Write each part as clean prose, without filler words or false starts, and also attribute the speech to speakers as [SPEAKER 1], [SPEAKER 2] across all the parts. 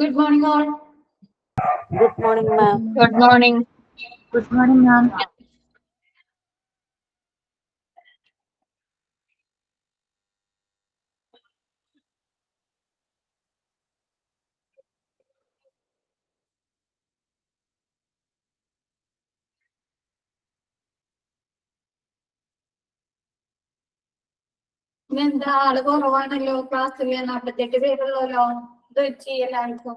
[SPEAKER 1] Good morning, all.
[SPEAKER 2] Good morning, ma'am.
[SPEAKER 3] Good morning.
[SPEAKER 4] Good morning, ma'am.
[SPEAKER 1] ഇന്നെന്താ ആള് കുറവാണല്ലോ ക്ലാസ്സിൽ 48 പേരുള്ളല്ലോ. ഇത് വെച്ച് എല്ലാവർക്കും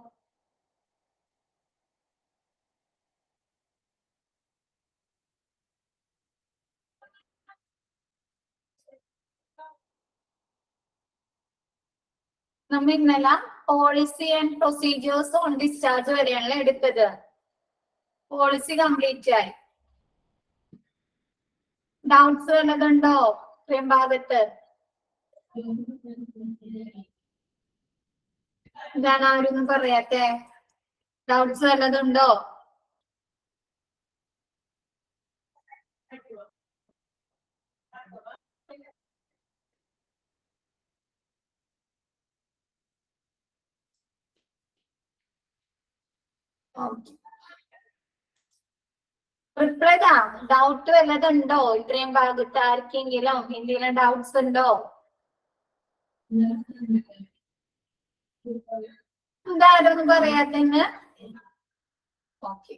[SPEAKER 1] നമ്മ ഇന്നലെ policy and procedures on discharge വരെയാണല്ലോ എടുത്തത്. പോളിസി കംപ്ലീറ്റ് ആയി. ഡൗട്ട്സ് വല്ലതുണ്ടോ ഇത്രയും ഭാഗത്ത്? എന്താണ് ആരൊന്നും പറയാത്തെ? ഡൗട്ട്സ് വല്ലതുണ്ടോ? റിപ്ലൈ ഡൗട്ട് വല്ലതുണ്ടോ ഇത്രയും ഭാഗത്ത്? ആർക്കെങ്കിലും എന്തെങ്കിലും ഡൗട്ട്സ് ഉണ്ടോ? എന്തായാലും പറയാത്തന്നെ. ഓക്കെ,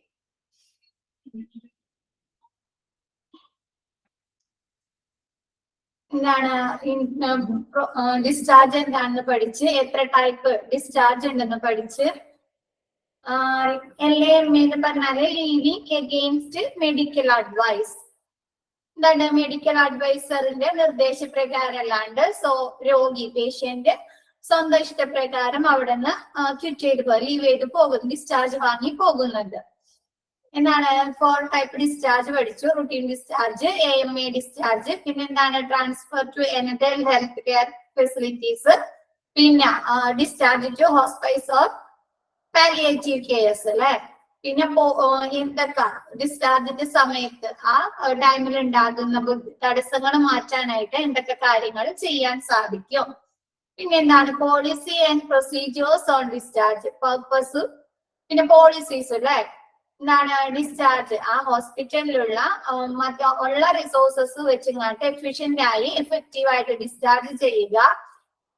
[SPEAKER 1] എന്താണ് ഡിസ്ചാർജ് എന്താണെന്ന് പഠിച്ച്, എത്ര ടൈപ്പ് ഡിസ്ചാർജ് ഉണ്ടെന്ന് പഠിച്ച്, LAMA എന്ന് പറഞ്ഞാല് ലീവിങ് എഗെയിൻസ്റ്റ് മെഡിക്കൽ അഡ്വൈസ്. എന്താണ് മെഡിക്കൽ അഡ്വൈസറിന്റെ നിർദ്ദേശപ്രകാരം അല്ലാണ്ട് രോഗി പേഷ്യന്റ് സ്വന്തം ഇഷ്ടപ്രകാരം അവിടെ നിന്ന് ക്വിറ്റ് ചെയ്ത് ലീവ് ചെയ്ത് പോകുന്നു, ഡിസ്ചാർജ് വാങ്ങി പോകുന്നുണ്ട്. എന്താണ് 4 ടൈപ്പ് ഡിസ്ചാർജ് പഠിച്ചു. റുട്ടീൻ ഡിസ്ചാർജ്, AMA ഡിസ്ചാർജ്, പിന്നെ എന്താണ് transfer to another health care facilities, പിന്നെ discharge to hospitals or palliative cares അല്ലെ. പിന്നെ എന്തൊക്കെ ഡിസ്ചാർജിന്റെ സമയത്ത് ആ ടൈമിൽ ഉണ്ടാകുന്ന തടസ്സങ്ങൾ മാറ്റാനായിട്ട് എന്തൊക്കെ കാര്യങ്ങൾ ചെയ്യാൻ സാധിക്കും. പിന്നെ എന്താണ് policy and procedures on discharge, purpose, പിന്നെ പോളിസീസ് അല്ലെ. എന്താണ് ഡിസ്ചാർജ് ആ ഹോസ്പിറ്റലിലുള്ള ഉള്ള റിസോഴ്സസ് വെച്ചിങ്ങാട്ട് എഫിഷ്യന്റ് ആയി എഫക്റ്റീവ് ആയിട്ട് ഡിസ്ചാർജ് ചെയ്യുക.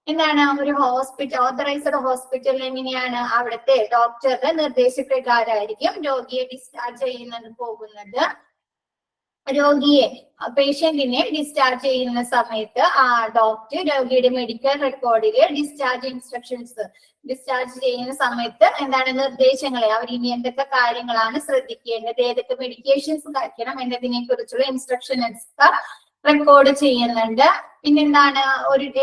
[SPEAKER 1] എന്താണ് ഒരു ഹോസ്പിറ്റൽ ഓതറൈസ്ഡ് ഹോസ്പിറ്റലിൽ എങ്ങനെയാണ് അവിടുത്തെ ഡോക്ടറുടെ നിർദ്ദേശപ്രകാരമായിരിക്കും രോഗിയെ ഡിസ്ചാർജ് ചെയ്യുന്നത് പോകുന്നത്. രോഗിയെ പേഷ്യന്റിനെ ഡിസ്ചാർജ് ചെയ്യുന്ന സമയത്ത് ആ ഡോക്ടർ രോഗിയുടെ മെഡിക്കൽ റെക്കോർഡില് ഡിസ്ചാർജ് ഇൻസ്ട്രക്ഷൻസ്, ഡിസ്ചാർജ് ചെയ്യുന്ന സമയത്ത് എന്താണ് നിർദ്ദേശങ്ങളെ അവർ ഇനി എന്തൊക്കെ കാര്യങ്ങളാണ് ശ്രദ്ധിക്കേണ്ടത്, ഏതൊക്കെ മെഡിക്കേഷൻസ് കഴിക്കണം എന്നതിനെ കുറിച്ചുള്ള ഇൻസ്ട്രക്ഷൻസ് റെക്കോർഡ് ചെയ്യുന്നുണ്ട്. പിന്നെന്താണ്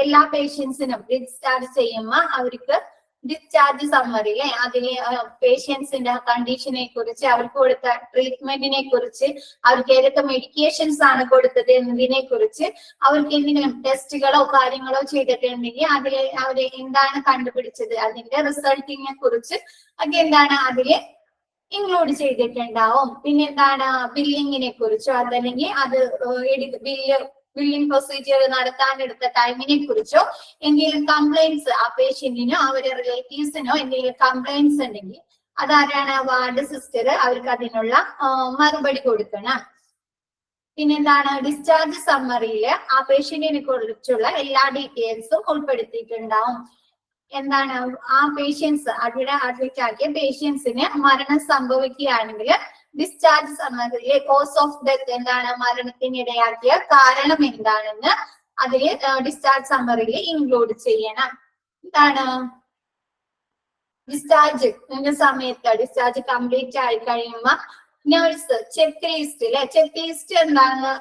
[SPEAKER 1] എല്ലാ പേഷ്യൻസിനും ഡിസ്ചാർജ് ചെയ്യുമ്പോൾ അവർക്ക് ഡിസ്ചാർജ് സമ്മറിയിലെ അതിലെ പേഷ്യൻസിന്റെ കണ്ടീഷനെ കുറിച്ച്, അവർക്ക് കൊടുത്ത ട്രീറ്റ്മെന്റിനെ കുറിച്ച്, അവർക്ക് ഏതൊക്കെ മെഡിക്കേഷൻസ് ആണ് കൊടുത്തത് എന്നതിനെ കുറിച്ച്, അവർക്ക് എന്തെങ്കിലും ടെസ്റ്റുകളോ കാര്യങ്ങളോ ചെയ്തിട്ടുണ്ടെങ്കിൽ അതിൽ അവര് എന്താണ് കണ്ടുപിടിച്ചത് അതിന്റെ റിസൾട്ടിനെ കുറിച്ച് ഒക്കെ എന്താണ് അതില് ഇൻക്ലൂഡ് ചെയ്തിട്ടുണ്ടാവും. പിന്നെ എന്താണ് ബില്ലിങ്ങിനെ കുറിച്ചോ അതല്ലെങ്കിൽ അത് ബില്ലിംഗ് പ്രൊസീജിയർ നടത്താനെടുത്ത ടൈമിനെ കുറിച്ചോ എന്തെങ്കിലും കംപ്ലൈൻസ് ആ പേഷ്യന്റിനോ അവരുടെ റിലേറ്റീവ്സിനോ എന്തെങ്കിലും കംപ്ലൈൻസ് ഉണ്ടെങ്കിൽ അതാരാണ് വാർഡ് സിസ്റ്റർ, അവർക്ക് അതിനുള്ള മറുപടി കൊടുക്കണം. പിന്നെന്താണ് ഡിസ്ചാർജ് സമ്മറിയില് ആ പേഷ്യന്റിനെ കുറിച്ചുള്ള എല്ലാ ഡീറ്റെയിൽസും ഉൾപ്പെടുത്തിയിട്ടുണ്ടാവും. എന്താണ് ആ പേഷ്യൻസ് അഡ്മിറ്റ് ആക്കിയ പേഷ്യൻസിന് മരണം സംഭവിക്കുകയാണെങ്കിൽ ഡിസ്ചാർജ് സമ്മറിയിലെ കോസ് ഓഫ് ഡെത്ത് എന്താണ്, മരണത്തിനിടയാക്കിയ കാരണം എന്താണെന്ന് അതില് ഡിസ്ചാർജ് സമ്മറിയിൽ ഇൻക്ലൂഡ് ചെയ്യണം. എന്താണ് ഡിസ്ചാർജ് സമയത്ത് ഡിസ്ചാർജ് കംപ്ലീറ്റ് ആയി കഴിയുമ്പോ നഴ്സ് ചെക്ക് ലിസ്റ്റ് എന്താണെന്ന്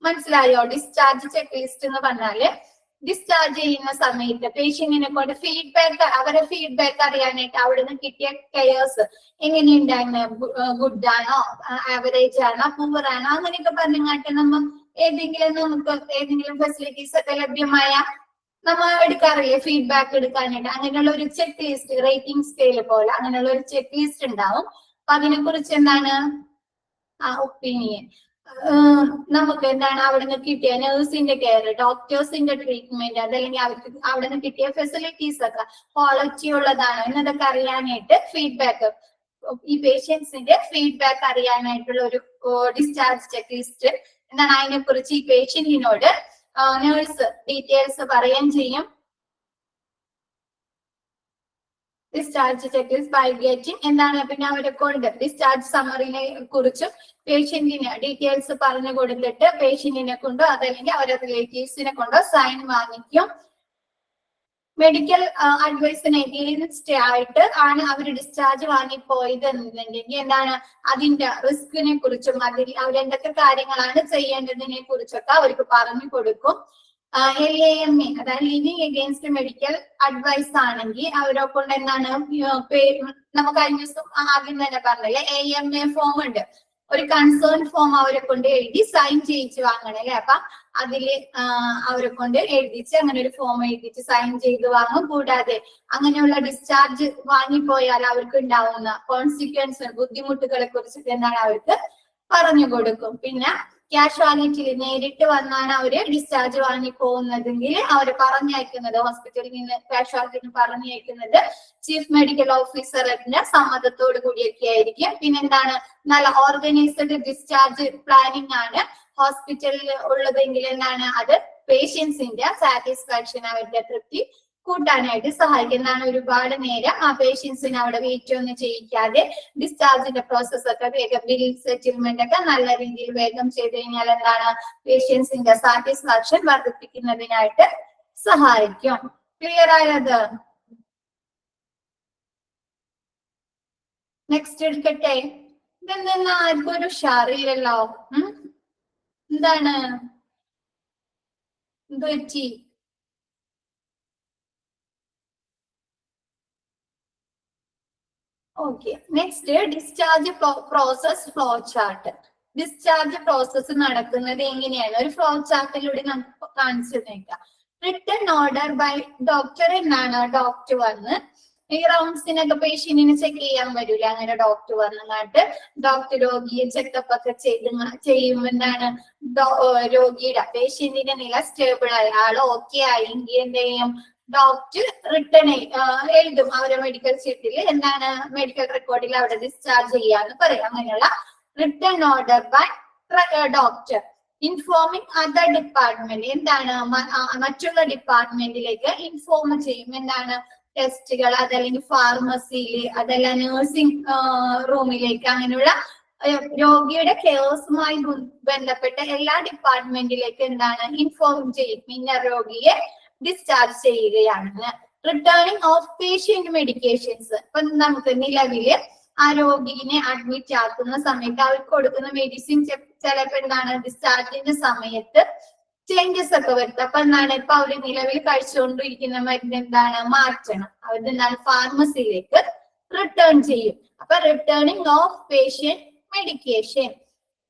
[SPEAKER 1] മനസ്സിലായോ? ഡിസ്ചാർജ് ചെക്ക് ലിസ്റ്റ് എന്ന് പറഞ്ഞാല് ഡിസ്ചാർജ് ചെയ്യുന്ന സമയത്ത് പേഷ്യന്റിനെ കൊണ്ട് അവരുടെ ഫീഡ്ബാക്ക് അറിയാനായിട്ട് അവിടുന്ന് കിട്ടിയ കെയേഴ്സ് എങ്ങനെയുണ്ടായിരുന്നു, ഗുഡ് ആണോ, ആവറേജ് ആണോ, പൂവർ ആണോ, അങ്ങനെയൊക്കെ പറഞ്ഞിട്ട് നമുക്ക് ഏതെങ്കിലും ഫെസിലിറ്റീസ് ഒക്കെ ലഭ്യമായ നമ്മൾ എടുക്കാറില്ലേ ഫീഡ്ബാക്ക് എടുക്കാനായിട്ട്. അങ്ങനെയുള്ള ഒരു ചെക്ക് ലിസ്റ്റ്, റേറ്റിംഗ് സ്കെയിൽ പോലെ അങ്ങനെയുള്ള ഒരു ചെക്ക് ലിസ്റ്റ് ഉണ്ടാവും. അപ്പൊ അതിനെ കുറിച്ച് എന്താണ് ഒപ്പീനിയൻ നമുക്ക് എന്താണ് അവിടെ നിന്ന് കിട്ടിയ നഴ്സിന്റെ കെയർ, ഡോക്ടേഴ്സിന്റെ ട്രീറ്റ്മെന്റ്, അതല്ലെങ്കിൽ അവർക്ക് അവിടെ നിന്ന് കിട്ടിയ ഫെസിലിറ്റീസ് ഒക്കെ ക്വാളിറ്റി ഉള്ളതാണോ എന്നതൊക്കെ അറിയാനായിട്ട് ഫീഡ്ബാക്ക്, ഈ പേഷ്യൻസിന്റെ ഫീഡ്ബാക്ക് അറിയാനായിട്ടുള്ള ഒരു ഡിസ്ചാർജ് ചെക്ക് ലിസ്റ്റ് എന്താണ്, അതിനെ കുറിച്ച് ഈ പേഷ്യന്റിനോട് നേഴ്സ് ഡീറ്റെയിൽസ് പറയുകയും ചെയ്യും. Discharge check list by getting എന്താണ്, പിന്നെ അവരെ കൊണ്ട് ഡിസ്ചാർജ് സമ്മറിനെ കുറിച്ചും പേഷ്യന്റിന് ഡീറ്റെയിൽസ് പറഞ്ഞു കൊടുത്തിട്ട് പേഷ്യന്റിനെ കൊണ്ടോ അതല്ലെങ്കിൽ അവരുടെ റിലേറ്റീവ്സിനെ കൊണ്ടോ സൈൻ വാങ്ങിക്കും. മെഡിക്കൽ അഡ്വൈസിന് എഗെയിൻസ്റ്റ് ആയിട്ട് ആണ് അവർ ഡിസ്ചാർജ് വാങ്ങിപ്പോയത് എന്നുണ്ടെങ്കിൽ എന്താണ്, അതിന്റെ റിസ്കിനെ കുറിച്ചും അതിൽ അവരെന്തൊക്കെ കാര്യങ്ങളാണ് ചെയ്യേണ്ടതിനെ കുറിച്ചൊക്കെ അവർക്ക് പറഞ്ഞു കൊടുക്കും. LAMA അതായത് ലിവിങ് എഗെയിൻസ്റ്റ് മെഡിക്കൽ അഡ്വൈസ് ആണെങ്കിൽ അവരെ കൊണ്ട് എന്താണ്, നമുക്ക് കഴിഞ്ഞ ദിവസം ആദ്യം തന്നെ പറഞ്ഞല്ലേ AMA ഫോം ഉണ്ട്, ഒരു കൺസേൺ ഫോം അവരെ കൊണ്ട് എഴുതി സൈൻ ചെയ്യിച്ച് വാങ്ങണം അല്ലെ. അപ്പൊ അതില് അവരെ കൊണ്ട് എഴുതിച്ച് അങ്ങനെ ഒരു ഫോം എഴുതിച്ച് സൈൻ ചെയ്ത് വാങ്ങും. കൂടാതെ അങ്ങനെയുള്ള ഡിസ്ചാർജ് വാങ്ങിപ്പോയാൽ അവർക്ക് ഉണ്ടാവുന്ന കോൺസിക്വൻസ് ബുദ്ധിമുട്ടുകളെ കുറിച്ചിട്ട് എന്താണ് അവർക്ക് പറഞ്ഞു കൊടുക്കും. പിന്നെ കാഷ്വാലിറ്റിയിൽ നേരിട്ട് വന്നാണ് അവര് ഡിസ്ചാർജ് വാങ്ങി പോകുന്നതെങ്കിൽ അവര് പറഞ്ഞയക്കുന്നത്, ഹോസ്പിറ്റലിൽ നിന്ന് കാഷ്വാലിറ്റിന് പറഞ്ഞയക്കുന്നത് ചീഫ് മെഡിക്കൽ ഓഫീസറിന്റെ സമ്മതത്തോടു കൂടിയൊക്കെ ആയിരിക്കും. പിന്നെന്താണ്, നല്ല ഓർഗനൈസ്ഡ് ഡിസ്ചാർജ് പ്ലാനിങ് ആണ് ഹോസ്പിറ്റലിൽ ഉള്ളതെങ്കിൽ എന്താണ്, അത് പേഷ്യൻസിന്റെ സാറ്റിസ്ഫാക്ഷൻ, അവരുടെ തൃപ്തി കൂട്ടാനായിട്ട് സഹായിക്കുന്നതാണ്. ഒരുപാട് നേരം ആ പേഷ്യൻസിനെ അവിടെ വെയിറ്റ് ഒന്നും ചെയ്യിക്കാതെ ഡിസ്ചാർജിന്റെ പ്രോസസ് ഒക്കെ വേഗം, ബിൽ സെറ്റിൽമെന്റ് ഒക്കെ നല്ല രീതിയിൽ വേഗം ചെയ്ത് കഴിഞ്ഞാൽ എന്താണ്, പേഷ്യൻസിന്റെ സാറ്റിസ്ഫാക്ഷൻ വർദ്ധിപ്പിക്കുന്നതിനായിട്ട് സഹായിക്കും. ക്ലിയർ ആയത്? നെക്സ്റ്റ് എടുക്കട്ടെ. ഇതെന്താ ആർക്കും ഒരു ഉഷാറില്ലല്ലോ, എന്താണ് പറ്റി? Okay, next discharge process flow chart. Discharge process നടക്കുന്നത് എങ്ങനെയാണ് ഒരു ഫ്ലോ ചാർട്ടിലൂടെ നമുക്ക് കാണിച്ചു തന്നേക്കാം. റിട്ടൺ ഓർഡർ ബൈ ഡോക്ടർ എന്നാണ്, ഡോക്ടർ വന്ന് ഈ റൗണ്ട്സിനൊക്കെ പേഷ്യന്റിനെ ചെക്ക് ചെയ്യാൻ വരൂല, അങ്ങനെ ഡോക്ടർ വന്നിട്ട് ഡോക്ടർ രോഗിയെ ചെക്കപ്പ് ഒക്കെ ചെയ്യുമെന്നാണ് രോഗിയുടെ പേഷ്യന്റിന്റെ നില സ്റ്റേബിൾ ആയി ആള് ഓക്കെ ആയെങ്കിൽ എന്ത് ചെയ്യും, ഡോക്ടർ റിട്ടേൺ എഴുതും അവരെ മെഡിക്കൽ ഷീറ്റിൽ, എന്താണ് മെഡിക്കൽ റെക്കോർഡിൽ അവിടെ ഡിസ്ചാർജ് ചെയ്യാന്ന് പറയും. അങ്ങനെയുള്ള return order by doctor informing other department, എന്താണ് മറ്റുള്ള ഡിപ്പാർട്ട്മെന്റിലേക്ക് ഇൻഫോം ചെയ്യും. എന്താണ്, ടെസ്റ്റുകൾ, അതല്ലെങ്കിൽ ഫാർമസിയില്, അതല്ല നഴ്സിംഗ് റൂമിലേക്ക്, അങ്ങനെയുള്ള രോഗിയുടെ കെയർസുമായി ബന്ധപ്പെട്ട എല്ലാ ഡിപ്പാർട്ട്മെന്റിലേക്ക് എന്താണ് ഇൻഫോം ചെയ്യും, ഇന്ന രോഗിയെ ഡിസ്ചാർജ് ചെയ്യുകയാണെന്ന്. റിട്ടേണിംഗ് ഓഫ് പേഷ്യന്റ് മെഡിക്കേഷൻസ്, ഇപ്പൊ നമുക്ക് നിലവില് ആ രോഗിനെ അഡ്മിറ്റ് ആക്കുന്ന സമയത്ത് അവർക്ക് കൊടുക്കുന്ന മെഡിസിൻ ചിലപ്പോൾ എന്താണ് ഡിസ്ചാർജിന്റെ സമയത്ത് ചേഞ്ചസ് ഒക്കെ വരുത്തുക. അപ്പൊ എന്താണ്, ഇപ്പൊ അവര് നിലവിൽ കഴിച്ചുകൊണ്ടിരിക്കുന്ന മരുന്ന് എന്താണ് മാറ്റണം, അവരെന്താണ് ഫാർമസിയിലേക്ക് റിട്ടേൺ ചെയ്യും. അപ്പൊ returning of patient medication.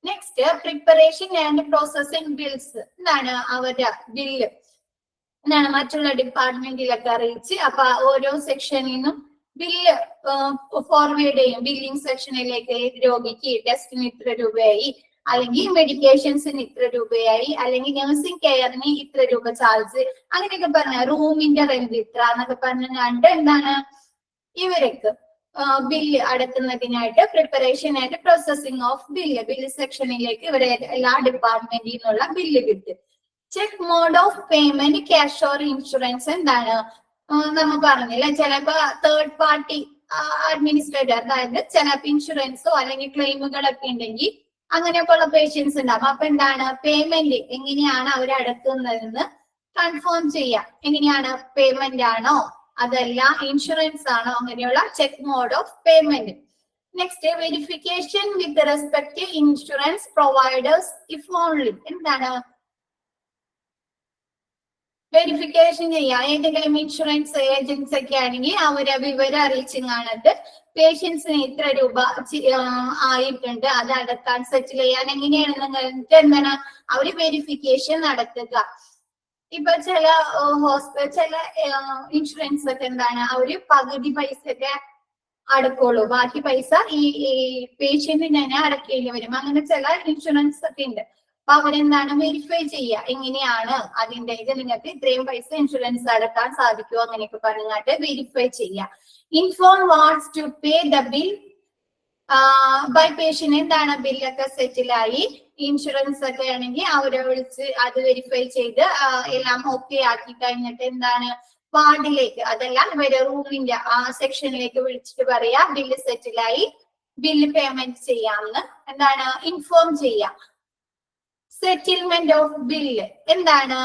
[SPEAKER 1] Next preparation and processing bills, എന്താണ് അവരുടെ ബില്ല് എന്താണ് മറ്റുള്ള ഡിപ്പാർട്ട്മെന്റിലൊക്കെ അറിയിച്ച് അപ്പൊ ഓരോ സെക്ഷനിൽ നിന്നും ബില്ല് ഫോർവേഡ് ചെയ്യും. ബില്ലിംഗ് സെക്ഷനിലേക്ക് രോഗിക്ക് ടെസ്റ്റിന് ഇത്ര രൂപയായി, അല്ലെങ്കിൽ മെഡിക്കേഷൻസിന് ഇത്ര രൂപയായി, അല്ലെങ്കിൽ നഴ്സിംഗ് കെയറിന് ഇത്ര രൂപ ചാർജ്, അങ്ങനെയൊക്കെ പറഞ്ഞ റൂമിന്റെ റെന്റ് ഇത്ര എന്നൊക്കെ പറഞ്ഞാണ്ട് എന്താണ് ഇവരൊക്കെ ബില്ല് അടക്കുന്നതിനായിട്ട് preparation and processing of bill സെക്ഷനിലേക്ക് ഇവരെ എല്ലാ ഡിപ്പാർട്ട്മെന്റിൽ നിന്നുള്ള ബില്ല് കിട്ടും. Check mode of payment, cash or insurance, എന്താണ് നമ്മൾ പറഞ്ഞില്ല, ചിലപ്പോ തേർഡ് പാർട്ടി അഡ്മിനിസ്ട്രേറ്റർ, അതായത് ചിലപ്പോ ഇൻഷുറൻസോ അല്ലെങ്കിൽ ക്ലെയിമുകളൊക്കെ ഉണ്ടെങ്കിൽ അങ്ങനെയൊക്കെ ഉള്ള പേഷ്യൻസ് ഉണ്ടാവും. അപ്പൊ എന്താണ് പേയ്മെന്റ് എങ്ങനെയാണ് അവർ അടക്കുന്നതെന്ന് കൺഫേം ചെയ്യാം. എങ്ങനെയാണ്, പേയ്മെന്റ് ആണോ അതല്ല ഇൻഷുറൻസ് ആണോ, അങ്ങനെയുള്ള check mode of payment. Next verification with respect insurance providers if only, എന്താണ് വെരിഫിക്കേഷൻ ചെയ്യാം. ഏതെങ്കിലും ഇൻഷുറൻസ് ഏജൻസി ഒക്കെ ആണെങ്കിൽ അവരെ വിവരം അറിയിച്ചു കാണത്ത് പേഷ്യൻസിന് ഇത്ര രൂപ ആയിട്ടുണ്ട്, അത് അടക്കാൻ സെറ്റിൽ ചെയ്യാൻ എങ്ങനെയാണെന്ന് എന്താണ് അവര് വെരിഫിക്കേഷൻ നടത്തുക. ഇപ്പൊ ചില ചില ഇൻഷുറൻസ് ഒക്കെ എന്താണ് അവര് പകുതി പൈസ ഒക്കെ അടക്കുള്ളൂ. ബാക്കി പൈസ ഈ പേഷ്യന്റിന് തന്നെ അടക്കേണ്ടി വരും. അങ്ങനെ ചില ഇൻഷുറൻസ് ഒക്കെ ഉണ്ട്. അപ്പൊ അവരെന്താണ് വെരിഫൈ ചെയ്യുക, എങ്ങനെയാണ് അതിന്റെ ഇത് നിങ്ങൾക്ക് ഇത്രയും പൈസ ഇൻഷുറൻസ് അടക്കാൻ സാധിക്കുമോ അങ്ങനെയൊക്കെ പറഞ്ഞിട്ട് വെരിഫൈ ചെയ്യുക. Inform what's to pay the bill by patient. എന്താണ് ബില്ലൊക്കെ സെറ്റിലായി, ഇൻഷുറൻസ് ഒക്കെ ആണെങ്കിൽ അവരെ വിളിച്ച് അത് വെരിഫൈ ചെയ്ത് എല്ലാം ഓക്കെ ആക്കി കഴിഞ്ഞിട്ട് എന്താണ് വാർഡിലേക്ക്, അതല്ല ഇവരെ റൂമിന്റെ ആ സെക്ഷനിലേക്ക് വിളിച്ചിട്ട് പറയാ ബില്ല് സെറ്റിലായി, ബില്ല് പേയ്മെന്റ് ചെയ്യാമെന്ന് എന്താണ് ഇൻഫോം ചെയ്യാം. സെറ്റിൽമെന്റ് ഓഫ് ബില്ല് എന്താണ്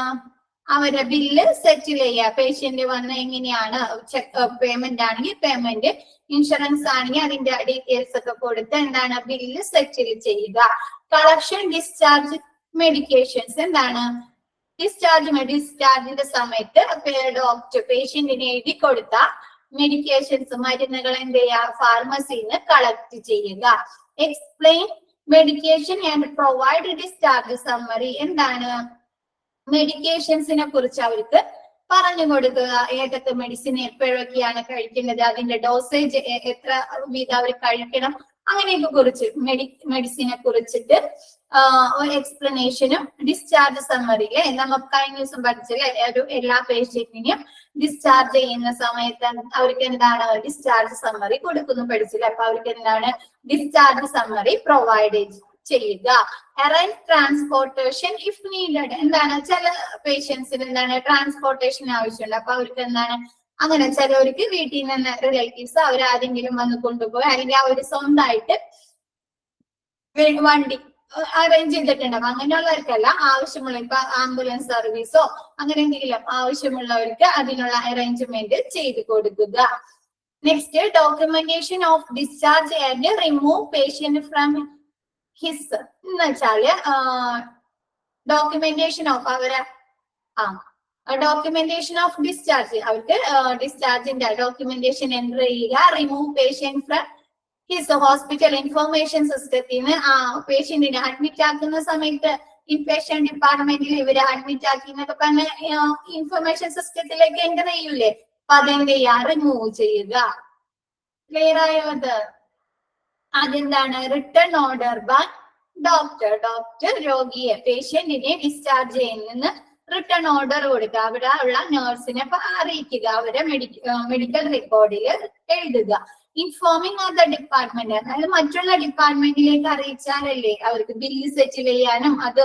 [SPEAKER 1] അവരെ ബില്ല് സെറ്റിൽ ചെയ്യുക. പേഷ്യന്റ് വന്ന് എങ്ങനെയാണ് ചെക്ക് പേയ്മെന്റ് ആണെങ്കിൽ പേയ്മെന്റ്, ഇൻഷുറൻസ് ആണെങ്കിൽ അതിന്റെ ഡീറ്റെയിൽസ് ഒക്കെ കൊടുത്ത് എന്താണ് ബില്ല് സെറ്റിൽ ചെയ്യുക. കളക്ഷൻ ഡിസ്ചാർജ് മെഡിക്കേഷൻസ് എന്താണ് ഡിസ്ചാർജിന്റെ സമയത്ത് ഡോക്ടർ പേഷ്യന്റിന് എഴുതി കൊടുത്ത മെഡിക്കേഷൻസ് മരുന്നുകൾ എന്ത് ചെയ്യുക ഫാർമസിന്ന് കളക്ട് ചെയ്യുക. Explain medication and provide discharge summary. എന്താണ് മെഡിക്കേഷൻസിനെ കുറിച്ച് അവർക്ക് പറഞ്ഞു കൊടുക്കുക. ഏതൊക്കെ മെഡിസിൻ എപ്പോഴൊക്കെയാണ് കഴിക്കേണ്ടത്, അതിന്റെ ഡോസേജ് എത്ര വീതം അവർ കഴിക്കണം, അങ്ങനെയൊക്കെ കുറിച്ച് മെഡിസിനെ കുറിച്ചിട്ട് എക്സ്പ്ലനേഷനും ഡിസ്ചാർജ് സമ്മറിയില് നമുക്ക് കഴിഞ്ഞ ദിവസം പഠിച്ചില്ലേ എല്ലാ പേഷ്യന്റിനെയും ഡിസ്ചാർജ് ചെയ്യുന്ന സമയത്ത് അവർക്ക് എന്താണ് ഡിസ്ചാർജ് സമ്മറി കൊടുക്കുന്നു പഠിച്ചില്ല. അപ്പൊ അവർക്ക് എന്താണ് ഡിസ്ചാർജ് സമ്മറി പ്രൊവൈഡ് ചെയ്യുക. Arrange transportation if needed. എന്താണ് ചില പേഷ്യൻസിന് എന്താണ് ട്രാൻസ്പോർട്ടേഷൻ ആവശ്യമുണ്ട്. അപ്പൊ അവർക്ക് എന്താണ് അങ്ങനെ ചിലവർക്ക് വീട്ടിൽ നിന്ന് റിലേറ്റീവ്സ് അവർ ആരെങ്കിലും വന്ന് കൊണ്ടുപോയി അല്ലെങ്കിൽ അവർ സ്വന്തമായിട്ട് വണ്ടി അറേഞ്ച് ചെയ്തിട്ടുണ്ടാവും. അങ്ങനെയുള്ളവർക്കല്ല, ആവശ്യമുള്ള ഇപ്പൊ ആംബുലൻസ് സർവീസോ അങ്ങനെ എന്തെങ്കിലും ആവശ്യമുള്ളവർക്ക് അതിനുള്ള അറേഞ്ച്മെന്റ് ചെയ്ത് കൊടുക്കുക. Next documentation of discharge and remove patient from his എന്ന് വെച്ചാല് ഡോക്യുമെന്റേഷൻ ഓഫ് അവരെ ഡോക്യുമെന്റേഷൻ ഓഫ് ഡിസ്ചാർജ്, അവർക്ക് ഡിസ്ചാർജിന്റെ ഡോക്യുമെന്റേഷൻ എൻ്റർ ചെയ്യുക. Remove patient from his hospital information സിസ്റ്റത്തിൽ നിന്ന് പേഷ്യന്റിനെ അഡ്മിറ്റ് ആക്കുന്ന സമയത്ത് ഇൻപേഷ്യൻ ഡിപ്പാർട്ട്മെന്റിൽ ഇവരെ അഡ്മിറ്റ് ആക്കി എന്നൊക്കെ പറഞ്ഞ ഇൻഫർമേഷൻ സിസ്റ്റത്തിലേക്ക് എൻ്റർ ചെയ്യൂലേ, അപ്പൊ അതെന്ത് ചെയ്യുക റിമൂവ് ചെയ്യുക. ക്ലിയർ ആയോ? അത് അതെന്താണ് റിട്ടേൺ ഓർഡർ ബൈ ഡോക്ടർ രോഗിയെ പേഷ്യന്റിനെ ഡിസ്ചാർജ് ചെയ്യുന്ന റിട്ടേൺ ഓർഡർ കൊടുക്കുക. അവിടെ ഉള്ള നഴ്സിനെ അറിയിക്കുക, അവരെ മെഡിക്കൽ റെക്കോർഡിൽ എഴുതുക. ഇൻഫോമിംഗ് ഓഫ് ദ ഡിപ്പാർട്ട്മെന്റ്, അതായത് മറ്റുള്ള ഡിപ്പാർട്ട്മെന്റിലേക്ക് അറിയിച്ചാലല്ലേ അവർക്ക് ബില്ല് സെറ്റിൽ ചെയ്യാനും അത്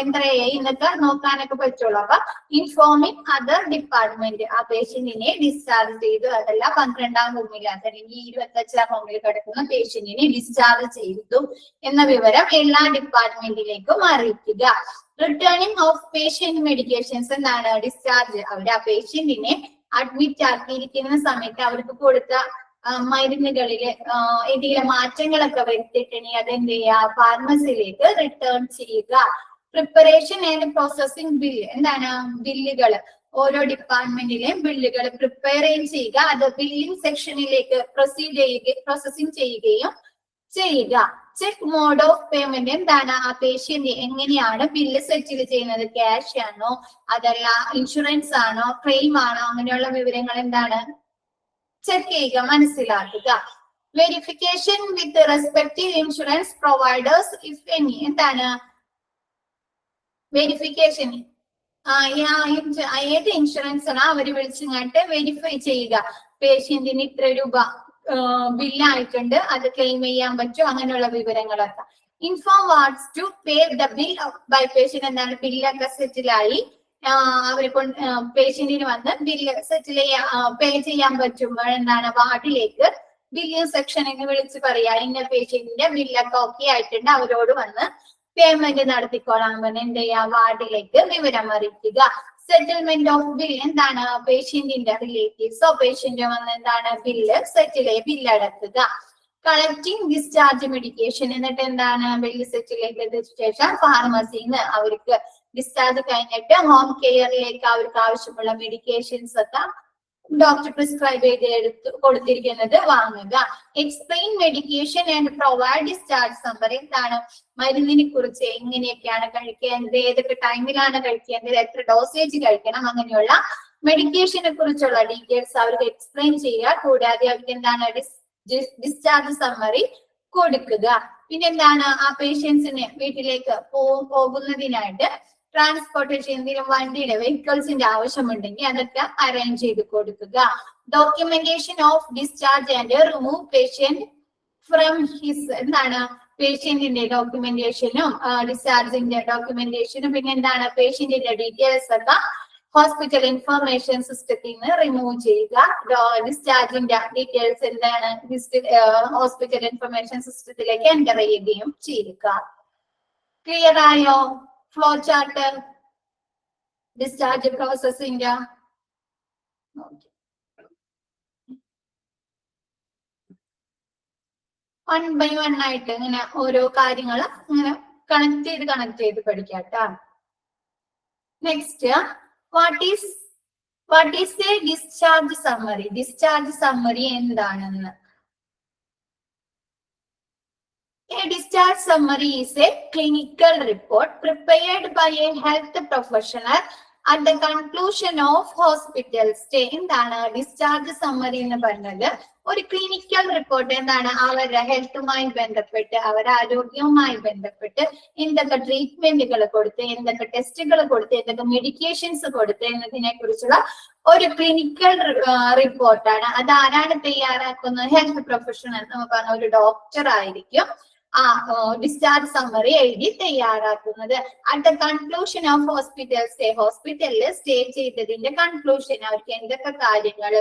[SPEAKER 1] എത്ര എന്നൊക്കെ നോക്കാനൊക്കെ പറ്റുള്ളൂ. അപ്പൊ ഇൻഫോമിംഗ് അതർ ഡിപ്പാർട്ട്മെന്റ്, ആ പേഷ്യന്റിനെ ഡിസ്ചാർജ് ചെയ്തു, അതല്ല 12ാം റൂമിൽ അല്ലെങ്കിൽ 25ാം റൂമിൽ കിടക്കുന്ന പേഷ്യന്റിനെ ഡിസ്ചാർജ് ചെയ്തു എന്ന വിവരം എല്ലാ ഡിപ്പാർട്ട്മെന്റിലേക്കും അറിയിക്കുക. റിട്ടേണിംഗ് ഓഫ് പേഷ്യന്റ് മെഡിക്കേഷൻസ് എന്താണ് ഡിസ്ചാർജ്, അവർ ആ പേഷ്യന്റിനെ അഡ്മിറ്റ് ആക്കിയിരിക്കുന്ന സമയത്ത് അവർക്ക് കൊടുത്ത മരുന്നുകളില് എന്തെങ്കിലും മാറ്റങ്ങളൊക്കെ വരുത്തിയിട്ടുണ്ടെങ്കിൽ അതെന്ത് ചെയ്യുക ഫാർമസിയിലേക്ക് റിട്ടേൺ ചെയ്യുക. പ്രിപ്പറേഷൻ ആൻഡ് പ്രോസസിംഗ് ബില്ല് എന്താണ് ബില്ലുകൾ, ഓരോ ഡിപ്പാർട്ട്മെന്റിലെയും ബില്ലുകൾ പ്രിപ്പയർ ചെയ്യുക, അത് ബില്ലിംഗ് സെക്ഷനിലേക്ക് പ്രോസസിംഗ് ചെയ്യുകയും ചെയ്യുക. ചെക്ക് മോഡ് ഓഫ് പേയ്മെന്റ് എന്താണ് ആ പേഷ്യന്റ് എങ്ങനെയാണ് ബില്ല് സെറ്റിൽ ചെയ്യുന്നത്, ക്യാഷ് ആണോ അതല്ല ഇൻഷുറൻസ് ആണോ ക്ലെയിം ആണോ അങ്ങനെയുള്ള വിവരങ്ങൾ എന്താണ് ചെക്ക് ചെയ്യുക മനസ്സിലാക്കുക. Verification with respective insurance providers if any. എന്താണ് വെരിഫിക്കേഷൻ, ഏത് ഇൻഷുറൻസ് ആണ് അവർ വിളിച്ചിങ്ങോട്ട് വെരിഫൈ ചെയ്യുക, പേഷ്യന്റിന് ഇത്ര രൂപ ബില്ലായിട്ടുണ്ട് അത് ക്ലെയിം ചെയ്യാൻ പറ്റും അങ്ങനെയുള്ള വിവരങ്ങളൊക്കെ. Inform what's to pay the bill by patient. എന്താണ് ബില്ലൊക്കെ സെറ്റിലായി അവരെ പേഷ്യന്റിന് വന്ന് ബില്ല് സെറ്റിൽ പേ ചെയ്യാൻ പറ്റുമ്പോൾ എന്താണ് വാർഡിലേക്ക് ബില്ലിംഗ് സെക്ഷനിൽ വിളിച്ച് പറയാ ഇന്ന പേഷ്യന്റിന്റെ ബില്ലൊക്കെ ഓക്കെ ആയിട്ടുണ്ട്, അവരോട് വന്ന് പേയ്മെന്റ് നടത്തിക്കോളാൻ പറഞ്ഞ് എന്ത് ചെയ്യാ വാർഡിലേക്ക് വിവരം അറിയിക്കുക. സെറ്റിൽമെന്റ് ഓഫ് ബിൽ എന്താണ് പേഷ്യന്റിന്റെ റിലേറ്റീവ്സോ പേഷ്യന്റോ വന്ന് എന്താണ് ബില്ല് സെറ്റിൽ ബില്ലടക്കുക. കളക്ടിങ് ഡിസ്ചാർജ് മെഡിക്കേഷൻ എന്നിട്ട് എന്താണ് ബില്ല് സെറ്റിലേക്ക് ശേഷം ഫാർമസിന്ന് അവർക്ക് ഡിസ്ചാർജ് കഴിഞ്ഞിട്ട് ഹോം കെയറിലേക്ക് അവർക്ക് ആവശ്യമുള്ള മെഡിക്കേഷൻസ് ഒക്കെ ഡോക്ടർ പ്രിസ്ക്രൈബ് ചെയ്ത് കൊടുത്തിരിക്കുന്നത് വാങ്ങുക. Explain medication and provide discharge summary. എന്താണ് മരുന്നിനെ കുറിച്ച് എങ്ങനെയൊക്കെയാണ് കഴിക്കേണ്ടത്, ഏതൊക്കെ ടൈമിലാണ് കഴിക്കേണ്ടത്, എത്ര ഡോസേജ് കഴിക്കണം അങ്ങനെയുള്ള മെഡിക്കേഷനെ കുറിച്ചുള്ള ഡീറ്റെയിൽസ് അവർക്ക് എക്സ്പ്ലെയിൻ ചെയ്യുക. കൂടാതെ അവർക്ക് എന്താണ് ഡിസ്ചാർജ് സമ്മറി കൊടുക്കുക. പിന്നെ എന്താണ് ആ പേഷ്യൻസിന് വീട്ടിലേക്ക് പോകുന്നതിനായിട്ട് ട്രാൻസ്പോർട്ടേഷൻ എന്തെങ്കിലും വണ്ടിയുടെ വെഹിക്കിൾസിന്റെ ആവശ്യമുണ്ടെങ്കിൽ അതൊക്കെ അറേഞ്ച് ചെയ്ത് കൊടുക്കുക. Documentation of discharge and remove patient from his എന്താണ് പേഷ്യന്റിന്റെ ഡോക്യുമെന്റേഷനും ഡിസ്ചാർജിന്റെ ഡോക്യുമെന്റേഷനും പിന്നെ എന്താണ് പേഷ്യന്റിന്റെ ഡീറ്റെയിൽസ് ഒക്കെ ഹോസ്പിറ്റൽ ഇൻഫർമേഷൻ സിസ്റ്റത്തിൽ നിന്ന് റിമൂവ് ചെയ്യുക. ഡിസ്ചാർജിന്റെ ഡീറ്റെയിൽസ് എന്താണ് ഹോസ്പിറ്റൽ ഇൻഫർമേഷൻ സിസ്റ്റത്തിലേക്ക് എൻ്റർ ചെയ്യുകയും ചെയ്യുക. ക്ലിയർ ആയോ ഫ്ലോ ചാർട്ട് ഡിസ്ചാർജ് പ്രോസസ്സിന്റെ? വൺ ബൈ വൺ ആയിട്ട് ഇങ്ങനെ ഓരോ കാര്യങ്ങൾ ഇങ്ങനെ കണക്ട് ചെയ്ത് പഠിക്കാട്ടോ. Next what is a discharge summary? Discharge summary എന്താണെന്ന്. A discharge summary is a clinical report prepared by a health professional at the conclusion of hospital stay. എന്താണ് ഡിസ്ചാർജ് സമ്മറി എന്ന് പറഞ്ഞത്? ഒരു ക്ലിനിക്കൽ റിപ്പോർട്ട്. എന്താണ് അവരുടെ ഹെൽത്തുമായി ബന്ധപ്പെട്ട് അവരുടെ ആരോഗ്യവുമായി ബന്ധപ്പെട്ട് എന്തൊക്കെ ട്രീറ്റ്മെന്റുകൾ കൊടുത്ത് എന്തൊക്കെ ടെസ്റ്റുകൾ കൊടുത്ത് എന്തൊക്കെ മെഡിക്കേഷൻസ് കൊടുത്ത് എന്നതിനെ കുറിച്ചുള്ള ഒരു ക്ലിനിക്കൽ റിപ്പോർട്ടാണ്. അത് ആരാണ് തയ്യാറാക്കുന്നത്? ഹെൽത്ത് പ്രൊഫഷണൽ എന്ന് പറഞ്ഞ ഒരു ഡോക്ടർ ആയിരിക്കും ആ ഡിസ്ചാർജ് സമ്മറി എഴുതി തയ്യാറാക്കുന്നത്. At the conclusion of hospital stay, ഹോസ്പിറ്റലിൽ സ്റ്റേ ചെയ്തതിന്റെ കൺക്ലൂഷൻ അവർക്ക് എന്തൊക്കെ കാര്യങ്ങൾ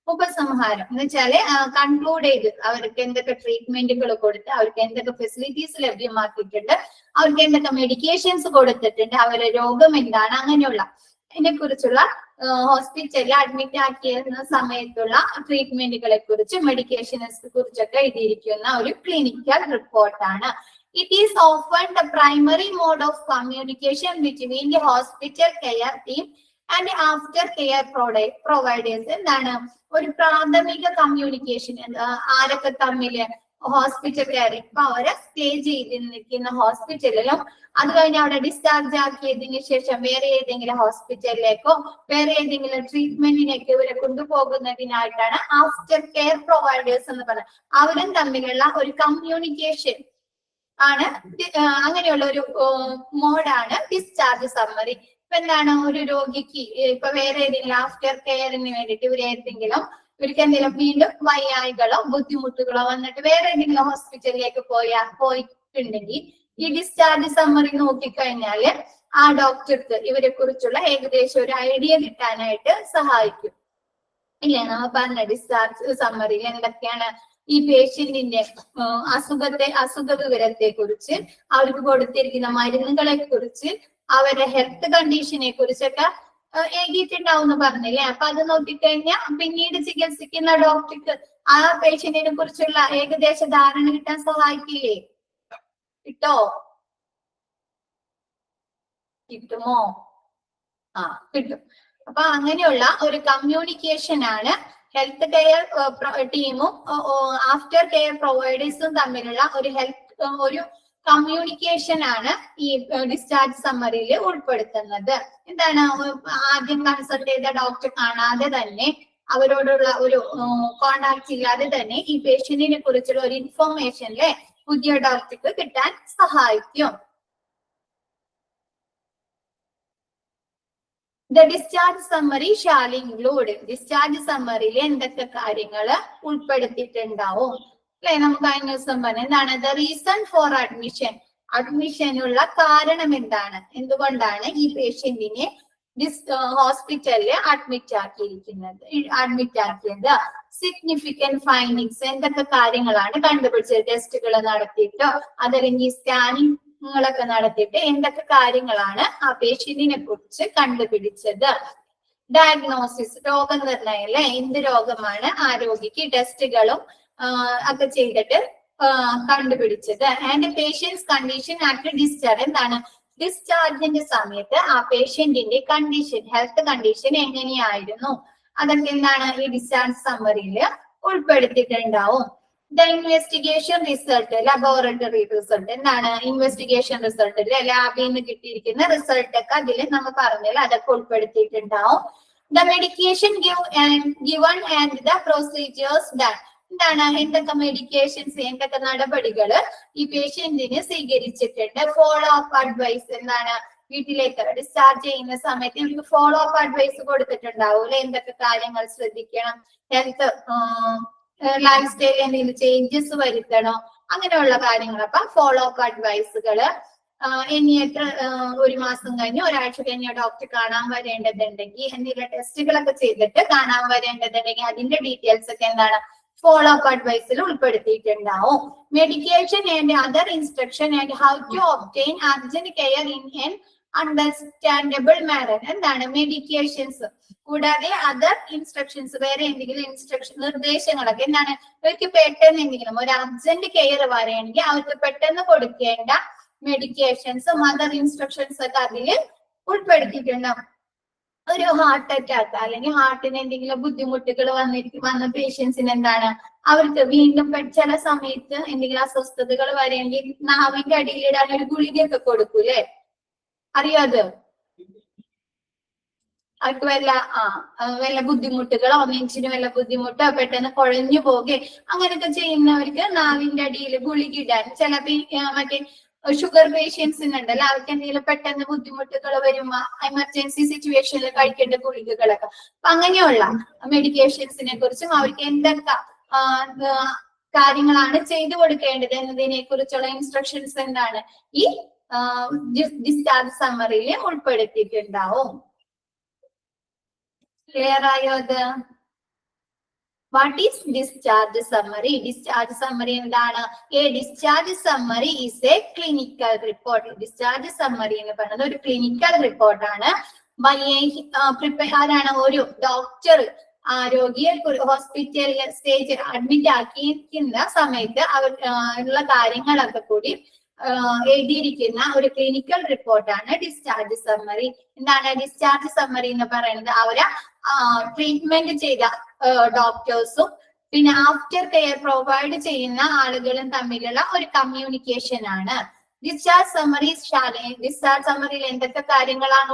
[SPEAKER 1] ഉപസംഹാരം എന്ന് വെച്ചാല് കൺക്ലൂഡ് ചെയ്ത് അവർക്ക് എന്തൊക്കെ ട്രീറ്റ്മെന്റുകൾ കൊടുത്ത് അവർക്ക് എന്തൊക്കെ ഫെസിലിറ്റീസ് ലഭ്യമാക്കിയിട്ടുണ്ട് അവർക്ക് എന്തൊക്കെ മെഡിക്കേഷൻസ് കൊടുത്തിട്ടുണ്ട് അവരുടെ രോഗം എന്താണ് അങ്ങനെയുള്ള ഇതിനെ കുറിച്ചുള്ള ഹോസ്പിറ്റലിൽ അഡ്മിറ്റ് ആക്കിയിരുന്ന സമയത്തുള്ള ട്രീറ്റ്മെന്റുകളെ കുറിച്ച് മെഡിക്കേഷനെ കുറിച്ചൊക്കെ എഴുതിയിരിക്കുന്ന ഒരു ക്ലിനിക്കൽ റിപ്പോർട്ടാണ്. It is often the primary mode of communication between the hospital care team and after care providers. എന്താണ് ഒരു പ്രാഥമിക കമ്മ്യൂണിക്കേഷൻ ആരൊക്കെ തമ്മില് ഹോസ്പിറ്റൽ കെയർ ഇപ്പൊ അവരെ സ്റ്റേ ചെയ്തിരിക്കുന്ന ഹോസ്പിറ്റലിലും അത് കഴിഞ്ഞ് അവിടെ ഡിസ്ചാർജ് ആക്കിയതിനു ശേഷം വേറെ ഏതെങ്കിലും ഹോസ്പിറ്റലിലേക്കോ വേറെ ഏതെങ്കിലും ട്രീറ്റ്മെന്റിനേക്കോ ഇവരെ കൊണ്ടുപോകുന്നതിനായിട്ടാണ് ആഫ്റ്റർ കെയർ പ്രൊവൈഡേഴ്സ് എന്ന് പറയുന്നത്. അവരും തമ്മിലുള്ള ഒരു കമ്മ്യൂണിക്കേഷൻ ആണ് അങ്ങനെയുള്ള ഒരു മോഡാണ് ഡിസ്ചാർജ് സമ്മറി. ഇപ്പൊ എന്താണ് ഒരു രോഗിക്ക് ഇപ്പൊ വേറെ ഏതെങ്കിലും ആഫ്റ്റർ കെയറിന് വേണ്ടിയിട്ട് ഇവർക്ക് എന്തെങ്കിലും വീണ്ടും വയ്യായികളോ ബുദ്ധിമുട്ടുകളോ വന്നിട്ട് വേറെ ഏതെങ്കിലും ഹോസ്പിറ്റലിലേക്ക് പോയിട്ടുണ്ടെങ്കിൽ ഈ ഡിസ്ചാർജ് സമ്മറി നോക്കിക്കഴിഞ്ഞാല് ആ ഡോക്ടർക്ക് ഇവരെ കുറിച്ചുള്ള ഏകദേശം ഒരു ഐഡിയ കിട്ടാനായിട്ട് സഹായിക്കും. ഇല്ലേ നമ്മൾ പറഞ്ഞ ഡിസ്ചാർജ് സമ്മറിയിൽ എന്തൊക്കെയാണ് ഈ പേഷ്യന്റിന്റെ അസുഖ വിവരത്തെ കുറിച്ച് അവർക്ക് കൊടുത്തിരിക്കുന്ന മരുന്നുകളെ കുറിച്ച് അവരുടെ ഹെൽത്ത് കണ്ടീഷനെ കുറിച്ചൊക്കെ എഴുതിയിട്ടുണ്ടാവും എന്ന് പറഞ്ഞില്ലേ. അപ്പൊ അത് നോക്കിക്കഴിഞ്ഞാൽ പിന്നീട് ചികിത്സിക്കുന്ന ഡോക്ടർക്ക് ആ പേഷ്യന്റിനെ കുറിച്ചുള്ള ഏകദേശ ധാരണ കിട്ടാൻ സഹായിക്കില്ലേ? കിട്ടുമോ? കിട്ടും. അപ്പൊ അങ്ങനെയുള്ള ഒരു കമ്മ്യൂണിക്കേഷൻ ആണ് ഹെൽത്ത് കെയർ ടീമും ആഫ്റ്റർ കെയർ പ്രൊവൈഡേഴ്സും തമ്മിലുള്ള ഒരു കമ്മ്യൂണിക്കേഷൻ ആണ് ഈ ഡിസ്ചാർജ് സമ്മറിയിൽ ഉൾപ്പെടുത്തുന്നത്. എന്താണ് ആദ്യം കൺസൾട്ട് ചെയ്ത ഡോക്ടർ കാണാതെ തന്നെ അവരോടുള്ള ഒരു കോണ്ടാക്ട് ഇല്ലാതെ തന്നെ ഈ പേഷ്യന്റിനെ കുറിച്ചുള്ള ഒരു ഇൻഫോർമേഷനിലെ പുതിയ ഡോക്ടർക്ക് കിട്ടാൻ സഹായിക്കും. The discharge summary shall include, discharge സമ്മറിയിൽ എന്തൊക്കെ കാര്യങ്ങൾ ഉൾപ്പെടുത്തിയിട്ടുണ്ടാവും അല്ലെ? നമുക്ക് അതിന് ദിവസം പറഞ്ഞ എന്താണ് ദ റീസൺ ഫോർ അഡ്മിഷനുള്ള കാരണം എന്താണ്, എന്തുകൊണ്ടാണ് ഈ പേഷ്യന്റിനെ ഹോസ്പിറ്റലിൽ അഡ്മിറ്റ് ആക്കിയത്, സിഗ്നിഫിക്കന്റ് ഫൈൻഡിങ്സ് എന്തൊക്കെ കാര്യങ്ങളാണ് കണ്ടുപിടിച്ചത്, ടെസ്റ്റുകൾ നടത്തിയിട്ടോ അതല്ലെങ്കിൽ സ്കാനിങ്ങുകളൊക്കെ നടത്തിയിട്ട് എന്തൊക്കെ കാര്യങ്ങളാണ് ആ പേഷ്യന്റിനെ കുറിച്ച് കണ്ടുപിടിച്ചത്. ഡയഗ്നോസിസ് രോഗനിർണയം അല്ലെ, എന്ത് രോഗമാണ് ആ രോഗിക്ക് ടെസ്റ്റുകളും ഒക്കെ ചെയ്തിട്ട് കണ്ടുപിടിച്ചത്. And patient's condition after discharge, എന്താണ് ഡിസ്ചാർജിന്റെ സമയത്ത് ആ പേഷ്യന്റിന്റെ കണ്ടീഷൻ ഹെൽത്ത് കണ്ടീഷൻ എങ്ങനെയായിരുന്നു അതൊക്കെ എന്താണ് ഈ ഡിസ്ചാർജ് സമ്മറിയിൽ ഉൾപ്പെടുത്തിയിട്ടുണ്ടാവും. The investigation result, laboratory result, എന്താണ് ഇൻവെസ്റ്റിഗേഷൻ റിസൾട്ട് ലാബിൽ നിന്ന് കിട്ടിയിരിക്കുന്ന റിസൾട്ട് ഒക്കെ അതിൽ നമ്മൾ പറഞ്ഞാൽ അതൊക്കെ ഉൾപ്പെടുത്തിയിട്ടുണ്ടാവും. The medication given and the procedures done. എന്താണ് എന്തൊക്കെ മെഡിക്കേഷൻസ് എന്തൊക്കെ നടപടികള് ഈ പേഷ്യന്റിന് സ്വീകരിച്ചിട്ടുണ്ട്. ഫോളോ അപ്പ് അഡ്വൈസ് എന്താണ് വീട്ടിലേക്ക് ഡിസ്ചാർജ് ചെയ്യുന്ന സമയത്ത് ഇവർക്ക് ഫോളോ അപ്പ് അഡ്വൈസ് കൊടുത്തിട്ടുണ്ടാവൂലെ, എന്തൊക്കെ കാര്യങ്ങൾ ശ്രദ്ധിക്കണം, ഹെൽത്ത് ലൈഫ് സ്റ്റൈലിൽ എന്തെങ്കിലും ചേഞ്ചസ് വരുത്തണോ, അങ്ങനെയുള്ള കാര്യങ്ങൾ. അപ്പൊ ഫോളോ അപ്പ് അഡ്വൈസുകള് ഇനി എത്ര ഒരു മാസം കഴിഞ്ഞ് ഒരാഴ്ച കഴിഞ്ഞ് ഡോക്ടർ കാണാൻ വരേണ്ടതുണ്ടെങ്കിൽ എന്തെങ്കിലും ടെസ്റ്റുകളൊക്കെ ചെയ്തിട്ട് കാണാൻ വരേണ്ടതുണ്ടെങ്കിൽ അതിന്റെ ഡീറ്റെയിൽസ് ഒക്കെ എന്താണ് ഫോളോ അപ്പ് അഡ്വൈസിൽ ഉൾപ്പെടുത്തിയിട്ടുണ്ടാവും. Medication and other instruction and how to obtain urgent care in an understandable manner. എന്താണ് മെഡിക്കേഷൻസ് കൂടാതെ അതർ ഇൻസ്ട്രക്ഷൻസ്, വേറെ എന്തെങ്കിലും നിർദ്ദേശങ്ങളൊക്കെ എന്താണ് ഇവർക്ക് പെട്ടെന്ന് എന്തെങ്കിലും ഒരു അർജന്റ് കെയർ വരെയാണെങ്കിൽ അവർക്ക് പെട്ടെന്ന് കൊടുക്കേണ്ട മെഡിക്കേഷൻസും അതർ ഇൻസ്ട്രക്ഷൻസ് ഒക്കെ അതിൽ ഉൾപ്പെടുത്തിയിട്ടുണ്ടാവും. ഒരു ഹാർട്ട് അറ്റാക്ക് അല്ലെങ്കിൽ ഹാർട്ടിന് എന്തെങ്കിലും ബുദ്ധിമുട്ടുകൾ വന്ന പേഷ്യൻസിന് എന്താണ് അവർക്ക് വീണ്ടും ചില സമയത്ത് എന്തെങ്കിലും അസ്വസ്ഥതകൾ വരെയെങ്കിൽ നാവിന്റെ അടിയിലിടാൻ ഒരു ഗുളികയൊക്കെ കൊടുക്കൂലേ, അറിയോ അത്? അവർക്ക് വല്ല ബുദ്ധിമുട്ടുകളോ നെഞ്ചിന് വല്ല ബുദ്ധിമുട്ടോ പെട്ടെന്ന് കുഴഞ്ഞു പോകെ അങ്ങനെയൊക്കെ ചെയ്യുന്നവർക്ക് നാവിന്റെ അടിയിൽ ഗുളിക ഇടാൻ, ചില മറ്റേ ഷുഗർ പേഷ്യൻസിനുണ്ടല്ലോ അവർക്ക് എന്തെങ്കിലും പെട്ടെന്ന് ബുദ്ധിമുട്ടുകൾ വരുമ്പോ എമർജൻസി സിറ്റുവേഷനിൽ കഴിക്കേണ്ട ഗുളികകളൊക്കെ. അപ്പൊ അങ്ങനെയുള്ള മെഡിക്കേഷൻസിനെ കുറിച്ചും അവർക്ക് എന്തൊക്കെ കാര്യങ്ങളാണ് ചെയ്തു കൊടുക്കേണ്ടത് എന്നതിനെ കുറിച്ചുള്ള ഇൻസ്ട്രക്ഷൻസ് എന്താണ് ഈ ഡിസ്ചാർജ് സമ്മറിയിൽ ഉൾപ്പെടുത്തിയിട്ടുണ്ടാവും. ക്ലിയർ ആയോ അത്? What is discharge summary? Discharge summary എന്താണ്? A discharge summary is a clinical report. Discharge summary എന്ന് പറയുന്നത് ഒരു ക്ലിനിക്കൽ റിപ്പോർട്ടാണ്. ആരാണ് ഒരു ഡോക്ടർ രോഗിയെ ഹോസ്പിറ്റലിൽ സ്റ്റേജിൽ അഡ്മിറ്റ് ആക്കിയിരിക്കുന്ന സമയത്ത് ഉള്ള കാര്യങ്ങളൊക്കെ കൂടി എഴുതിയിരിക്കുന്ന ഒരു ക്ലിനിക്കൽ റിപ്പോർട്ടാണ് ഡിസ്ചാർജ് സമ്മറി. എന്താണ് ഡിസ്ചാർജ് സമ്മറി എന്ന് പറയുന്നത്? അവരെ ട്രീറ്റ്മെന്റ് ചെയ്ത ഡോക്ടേഴ്സും പിന്നെ ആഫ്റ്റർ കെയർ പ്രൊവൈഡ് ചെയ്യുന്ന ആളുകളും തമ്മിലുള്ള ഒരു കമ്മ്യൂണിക്കേഷൻ ആണ്. ഡിസ്ചാർജ് സമ്മറി ഡിസ്ചാർജ് സമ്മറിയിൽ എന്തൊക്കെ കാര്യങ്ങളാണ്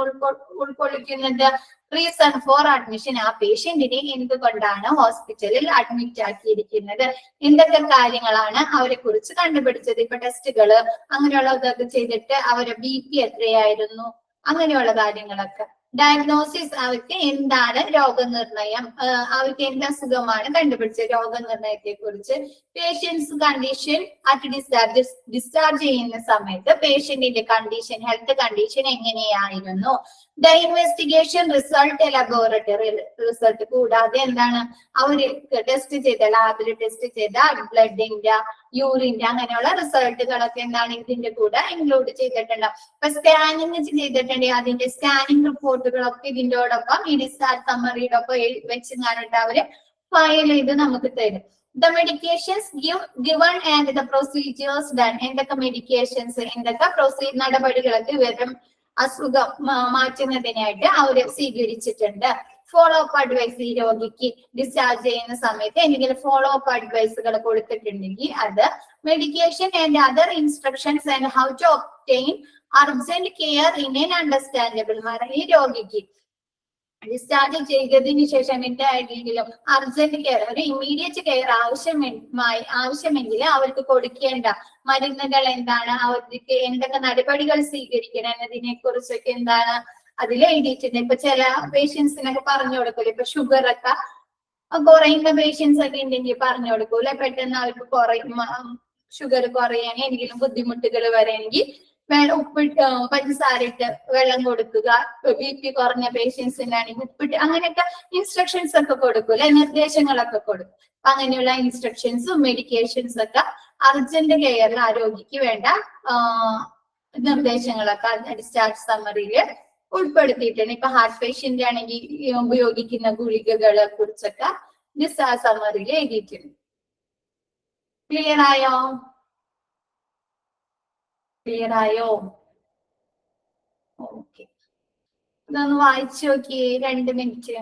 [SPEAKER 1] ഉൾക്കൊള്ളിക്കുന്നത്? റീസൺ ഫോർ അഡ്മിഷൻ, ആ പേഷ്യന്റിനെ എന്തുകൊണ്ടാണ് ഹോസ്പിറ്റലിൽ അഡ്മിറ്റ് ആക്കിയിരിക്കുന്നത്, എന്തൊക്കെ കാര്യങ്ങളാണ് അവരെ കുറിച്ച് കണ്ടുപിടിച്ചത്, ഇപ്പൊ ടെസ്റ്റുകള് അങ്ങനെയുള്ളതൊക്കെ ചെയ്തിട്ട് അവരെ BP എത്രയായിരുന്നു, അങ്ങനെയുള്ള കാര്യങ്ങളൊക്കെ. ഡയഗ്നോസിസ്, അവർക്ക് എന്താണ് രോഗനിർണയം, അവർക്ക് എന്ത് അസുഖമാണ് കണ്ടുപിടിച്ചത്, രോഗനിർണയത്തെ കുറിച്ച്. പേഷ്യൻസ് കണ്ടീഷൻ അറ്റ് ഡിസ്ചാർജ് ചെയ്യുന്ന സമയത്ത് പേഷ്യന്റിന്റെ കണ്ടീഷൻ, ഹെൽത്ത് കണ്ടീഷൻ എങ്ങനെയായിരുന്നു. The investigation result, laboratory result. കൂടാതെ എന്താണ് അവര് ടെസ്റ്റ് ചെയ്ത ലാബിൽ ടെസ്റ്റ് ചെയ്ത ബ്ലഡിന്റെ യൂറിന്റെ അങ്ങനെയുള്ള റിസൾട്ടുകളൊക്കെ എന്താണ് ഇതിന്റെ കൂടെ ഇൻക്ലൂഡ് ചെയ്തിട്ടുണ്ടാവും. ഇപ്പൊ സ്കാനിങ് ചെയ്തിട്ടുണ്ടെങ്കിൽ അതിന്റെ സ്കാനിങ് റിപ്പോർട്ടുകളൊക്കെ ഇതിന്റോടൊപ്പം ഈ ഡിസ്ചാർജ് സമ്മറിയുടെ ഒപ്പം വെച്ച് ഞാനിട്ട് അവര് ഫയൽ ചെയ്ത് നമുക്ക് തരും. The medications given and the procedures done. എന്തൊക്കെ മെഡിക്കേഷൻസ് എന്തൊക്കെ നടപടികളൊക്കെ വരും അസുഖം മാറ്റുന്നതിനായിട്ട് അവര് സ്വീകരിച്ചിട്ടുണ്ട്. ഫോളോ അപ്പ് അഡ്വൈസ്, ഈ രോഗിക്ക് ഡിസ്ചാർജ് ചെയ്യുന്ന സമയത്ത് എന്തെങ്കിലും ഫോളോ അപ്പ് അഡ്വൈസുകൾ കൊടുത്തിട്ടുണ്ടെങ്കിൽ അത്. Medication and other instructions and how to obtain urgent care in an understandable manner. ഈ രോഗിക്ക് ഡിസ്ചാർജ് ചെയ്തതിന് ശേഷം എന്തെങ്കിലും അർജന്റ് കെയർ, ഒരു ഇമ്മീഡിയറ്റ് കെയർ ആവശ്യമെങ്കിൽ അവർക്ക് കൊടുക്കേണ്ട മരുന്നുകൾ എന്താണ്, അവർക്ക് എന്തൊക്കെ നടപടികൾ സ്വീകരിക്കണം എന്നതിനെ കുറിച്ചൊക്കെ എന്താണ് അതിൽ എഴുതിയിട്ടുണ്ട്. ഇപ്പൊ ചില പേഷ്യൻസിനൊക്കെ പറഞ്ഞു കൊടുക്കൂല, ഇപ്പൊ ഷുഗർ ഒക്കെ കുറയുന്ന പേഷ്യൻസ് ഒക്കെ ഉണ്ടെങ്കിൽ പറഞ്ഞു കൊടുക്കൂല, പെട്ടെന്ന് അവർക്ക് ഷുഗർ കുറയാൻ എന്തെങ്കിലും ബുദ്ധിമുട്ടുകൾ വരെയെങ്കിൽ ഉപ്പിട്ട് പഞ്ചസാരയിട്ട് വെള്ളം കൊടുക്കുക. BP കുറഞ്ഞ പേഷ്യൻസിനാണെങ്കിൽ ഉപ്പിട്ട്, അങ്ങനെയൊക്കെ ഇൻസ്ട്രക്ഷൻസ് ഒക്കെ കൊടുക്കൂല, നിർദ്ദേശങ്ങളൊക്കെ കൊടുക്കും. അങ്ങനെയുള്ള ഇൻസ്ട്രക്ഷൻസും മെഡിക്കേഷൻസ് ഒക്കെ അർജന്റ് കെയറിൽ ആരോഗ്യക്ക് വേണ്ട നിർദ്ദേശങ്ങളൊക്കെ ഡിസ്ചാർജ് സമ്മറിയിൽ ഉൾപ്പെടുത്തിയിട്ടുണ്ട്. ഇപ്പൊ ഹാർട്ട് പേഷ്യന്റ് ആണെങ്കിൽ ഉപയോഗിക്കുന്ന ഗുളികകളെ കുറിച്ചൊക്കെ ഡിസ്ചാർജ് സമ്മറിയിൽ എഴുതിയിട്ടുണ്ട്. ക്ലിയർ ആയോ? ക്ലിയർ ആയോ? ഓക്കെ, ഇതൊന്ന് വായിച്ചു നോക്കിയേ 2 മിനിറ്റ്.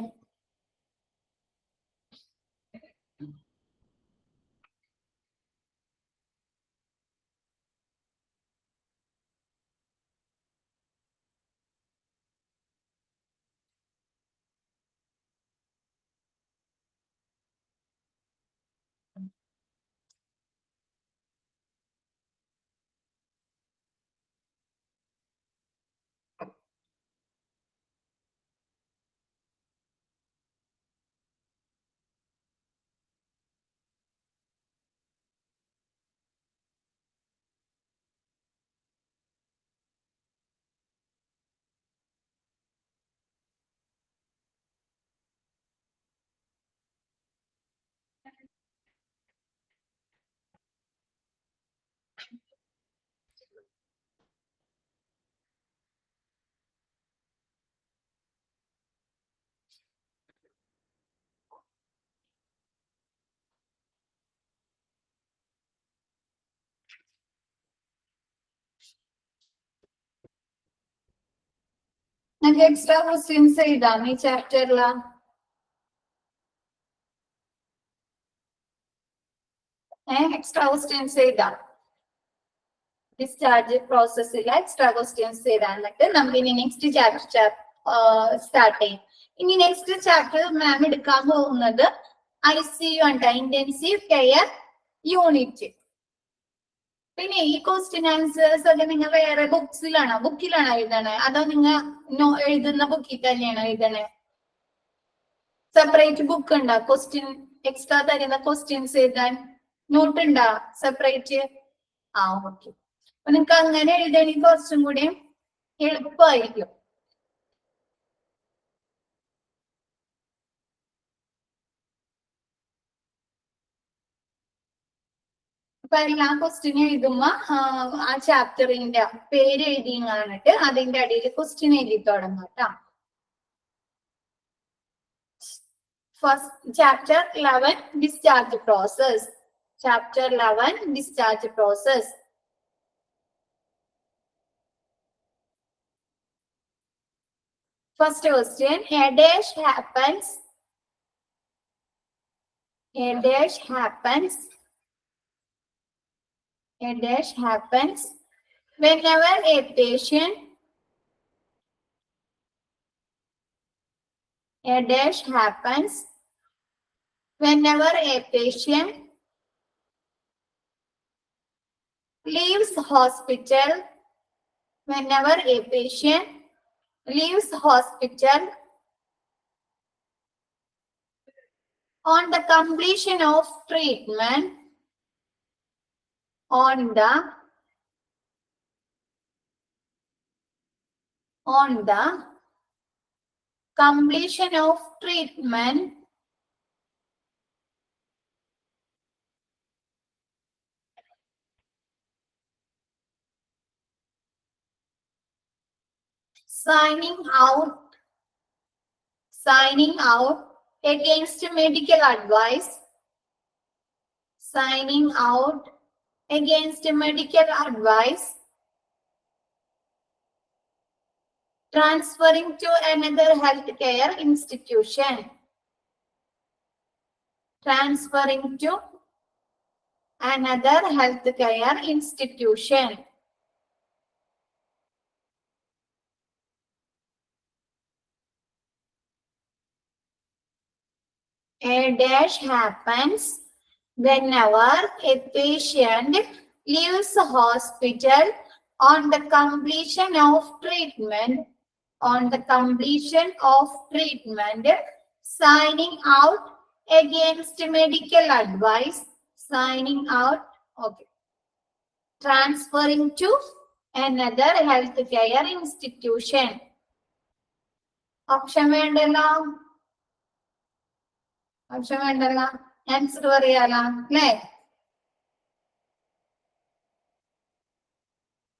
[SPEAKER 1] നമുക്ക് എക്സ്ട്രാ ക്വസ്റ്റ്യൻസ് എഴുതാം ഈ ചാപ്റ്ററിൽ. എക്സ്ട്രാ ക്വസ്റ്റ്യൻസ് എഴുതാം. ഡിസ്ചാർജ് പ്രോസസ്സിലെ എക്സ്ട്രാ ക്വസ്റ്റ്യൻസ് എഴുതാം. എന്നിട്ട് നമുക്ക് ഇനി നെക്സ്റ്റ് ചാപ്റ്റർ സ്റ്റാർട്ട് ചെയ്യും. ഇനി നെക്സ്റ്റ് ചാപ്റ്റർ മാം എടുക്കാൻ പോകുന്നത് ICU ആണ്, ഇന്റൻസീവ് കെയർ യൂണിറ്റ്. പിന്നെ ഈ ക്വസ്റ്റ്യൻ ആൻസേഴ്സ് ഒക്കെ നിങ്ങൾ വേറെ ബുക്കിലാണോ എഴുതണേ, അതോ നിങ്ങൾ എഴുതുന്ന ബുക്കിൽ തന്നെയാണോ എഴുതണേ? സെപ്പറേറ്റ് ബുക്ക് ഉണ്ടോ ക്വസ്റ്റ്യൻ എക്സ്ട്രാ തരുന്ന ക്വസ്റ്റ്യൻസ് എഴുതാൻ? നോട്ട് ഉണ്ടോ സെപ്പറേറ്റ്? ഓക്കെ. അപ്പൊ നിങ്ങൾക്ക് അങ്ങനെ എഴുതണമെങ്കിൽ കുറച്ചും കൂടി എളുപ്പമായിരിക്കും. അപ്പൊ എല്ലാ ക്വസ്റ്റ്യൻ എഴുതുമ്പോ ആ ചാപ്റ്ററിന്റെ പേര് എഴുതി കാണിട്ട് അതിന്റെ അടിയിൽ ക്വസ്റ്റ്യൻ എഴുതി തുടങ്ങാം കേട്ടോ. First chapter 11 discharge process. Chapter 11 discharge process. First question, a dash happens. A dash happens. A dash happens whenever a patient. A dash happens whenever a patient leaves hospital. Whenever a patient leaves hospital on the completion of treatment. On the completion of treatment signing out against medical advice. Signing out against medical advice. Transferring to another healthcare institution. Transferring to another healthcare institution. A dash happens whenever a patient leaves the hospital on the completion of treatment. On the completion of treatment, signing out against medical advice. Signing out, okay. Transferring to another healthcare institution. Option വേണ്ടല്ലോ, answer പറയാലോ അല്ലേ?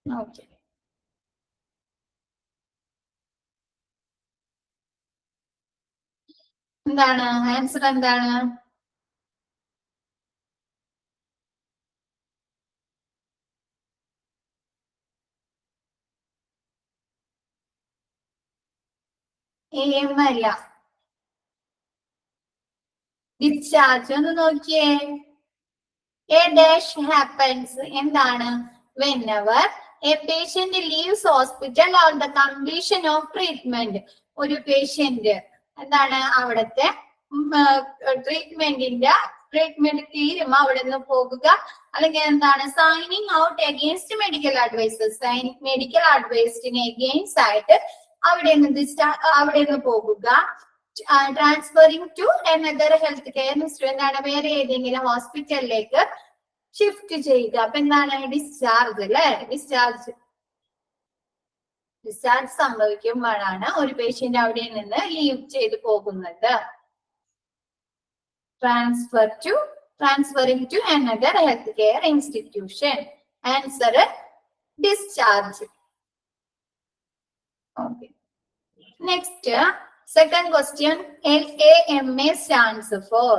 [SPEAKER 1] Okay. എന്താണ് answer? എന്താണ്? അല്ല, discharge ഒന്ന് നോക്കിയേ. A dash happens എന്താണ്? Whenever a patient leaves hospital on the completion of treatment. ഒരു പേഷ്യന്റ് എന്താണ് അവിടുത്തെ ട്രീറ്റ്മെന്റ് തീരുമ്പോ അവിടെ നിന്ന് പോകുക, അല്ലെങ്കിൽ എന്താണ് signing out against medical advices. Medical അഡ്വൈസിന് അഗെയിൻസ്റ്റ് ആയിട്ട് അവിടെ നിന്ന് പോകുക. Transferring to another health care institute, എന്താണ് വേറെ ഏതെങ്കിലും ഹോസ്പിറ്റലിലേക്ക് ഷിഫ്റ്റ് ചെയ്യുക. അപ്പൊ എന്താണ് ഡിസ്ചാർജ് അല്ലെ? ഡിസ്ചാർജ് സംഭവിക്കുമ്പോഴാണ് ഒരു പേഷ്യന്റ് അവിടെ നിന്ന് ലീവ് ചെയ്ത് പോകുന്നത്. Transferring to another health care institution. Answer discharge. Okay. Next second question, LAMA stands for.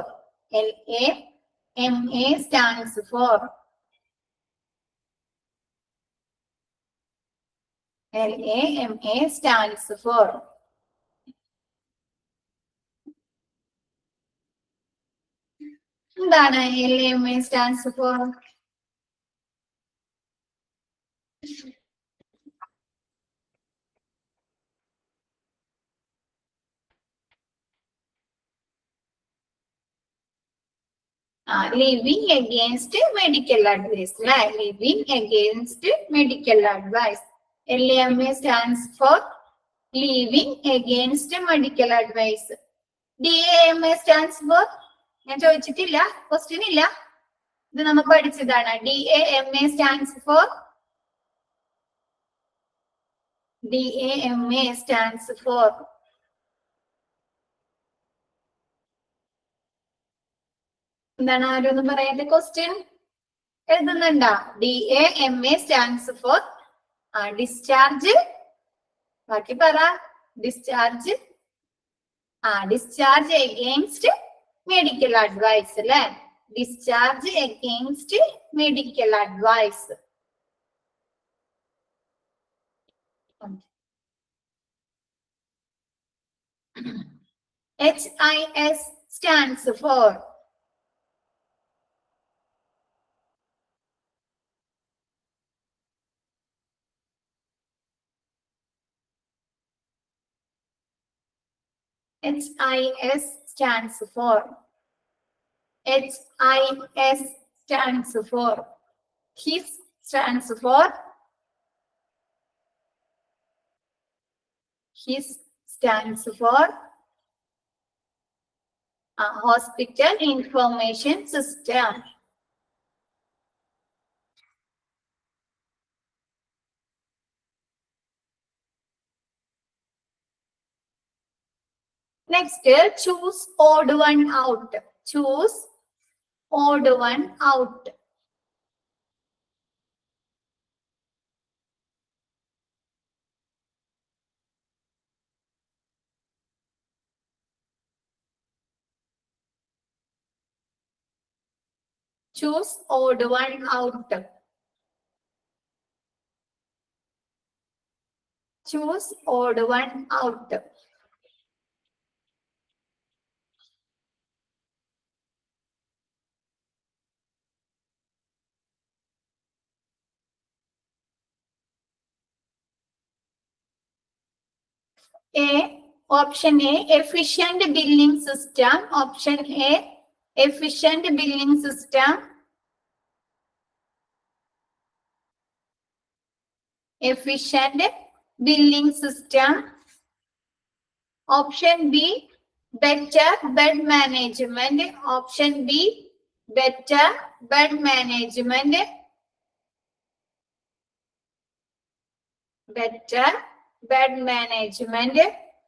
[SPEAKER 1] LAMA stands for. LAMA stands for എന്താണ് LAMA stands for? Living against medical advice. Living against medical advice. LAMA stands for living against medical advice. DAMA stands for ഞാൻ ചോദിച്ചിട്ടില്ല, question ഇല്ല, ഇത് നമ്മൾ പഠിച്ചതാണ്. DAMA stands for DAMA stands for എന്താണ്? ആരൊന്നും പറയാതെ ക്വസ്റ്റ്യൻ എഴുതുന്നുണ്ടോ? DAMA stands for discharge. ബാക്കി പറ. Discharge discharge against medical advice അല്ലെ? Discharge against medical advice. HIS stands for HIS stands for HIS stands for HIS stands for HIS stands for Hospital Information System. Next, choose odd one out. Choose odd one out. Choose odd one out. Choose odd one out. Option A, efficient billing system. Option A, efficient billing system. Efficient billing system. Option B, better bed management. Option B, better bed management. Better bed management.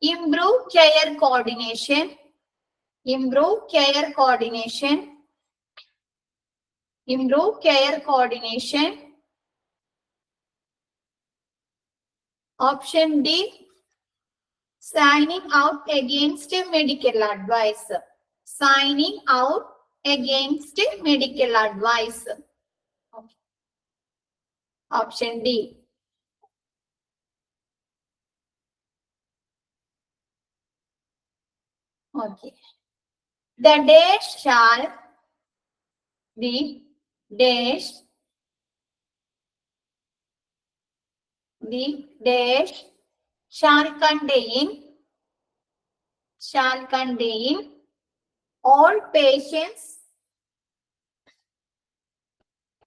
[SPEAKER 1] Improve care coordination. Improve care coordination. Improve care coordination. Option D, signing out against medical advice. Signing out against medical advice. Option D. Okay. The dash shall contain all patients.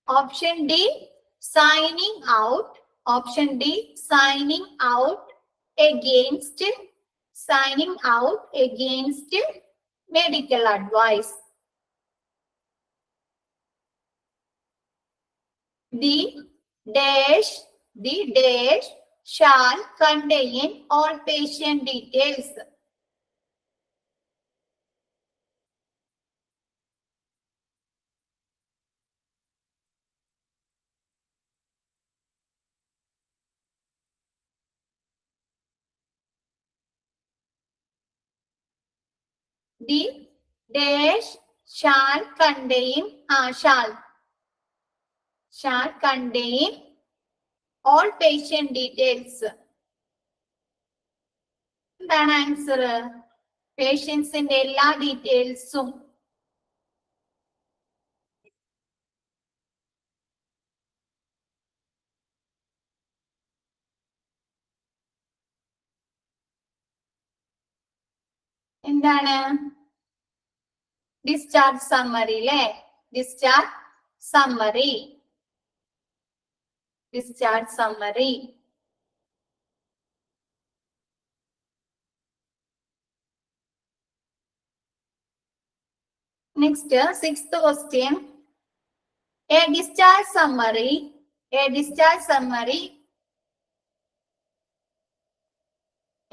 [SPEAKER 1] Option D, signing out. Option D, signing out against medical advice. The dash shall contain all patient details. The dash shall contain all patient details. എന്താണ് answer? പേഷ്യൻസിന്റെ എല്ലാ ഡീറ്റെയിൽസും. എന്താണ്? Discharge summary അല്ലേ? Discharge summary. Discharge summary. Next, sixth question. A discharge summary. A discharge summary.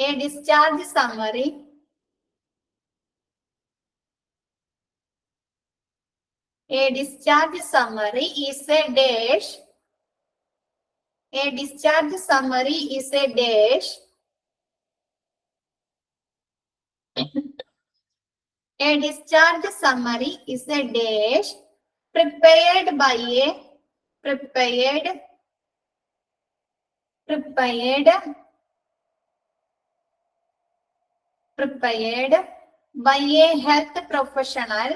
[SPEAKER 1] A discharge summary. A discharge summary is a dash. A discharge summary is a dash. A discharge summary is a dash prepared by a prepared by a health professional.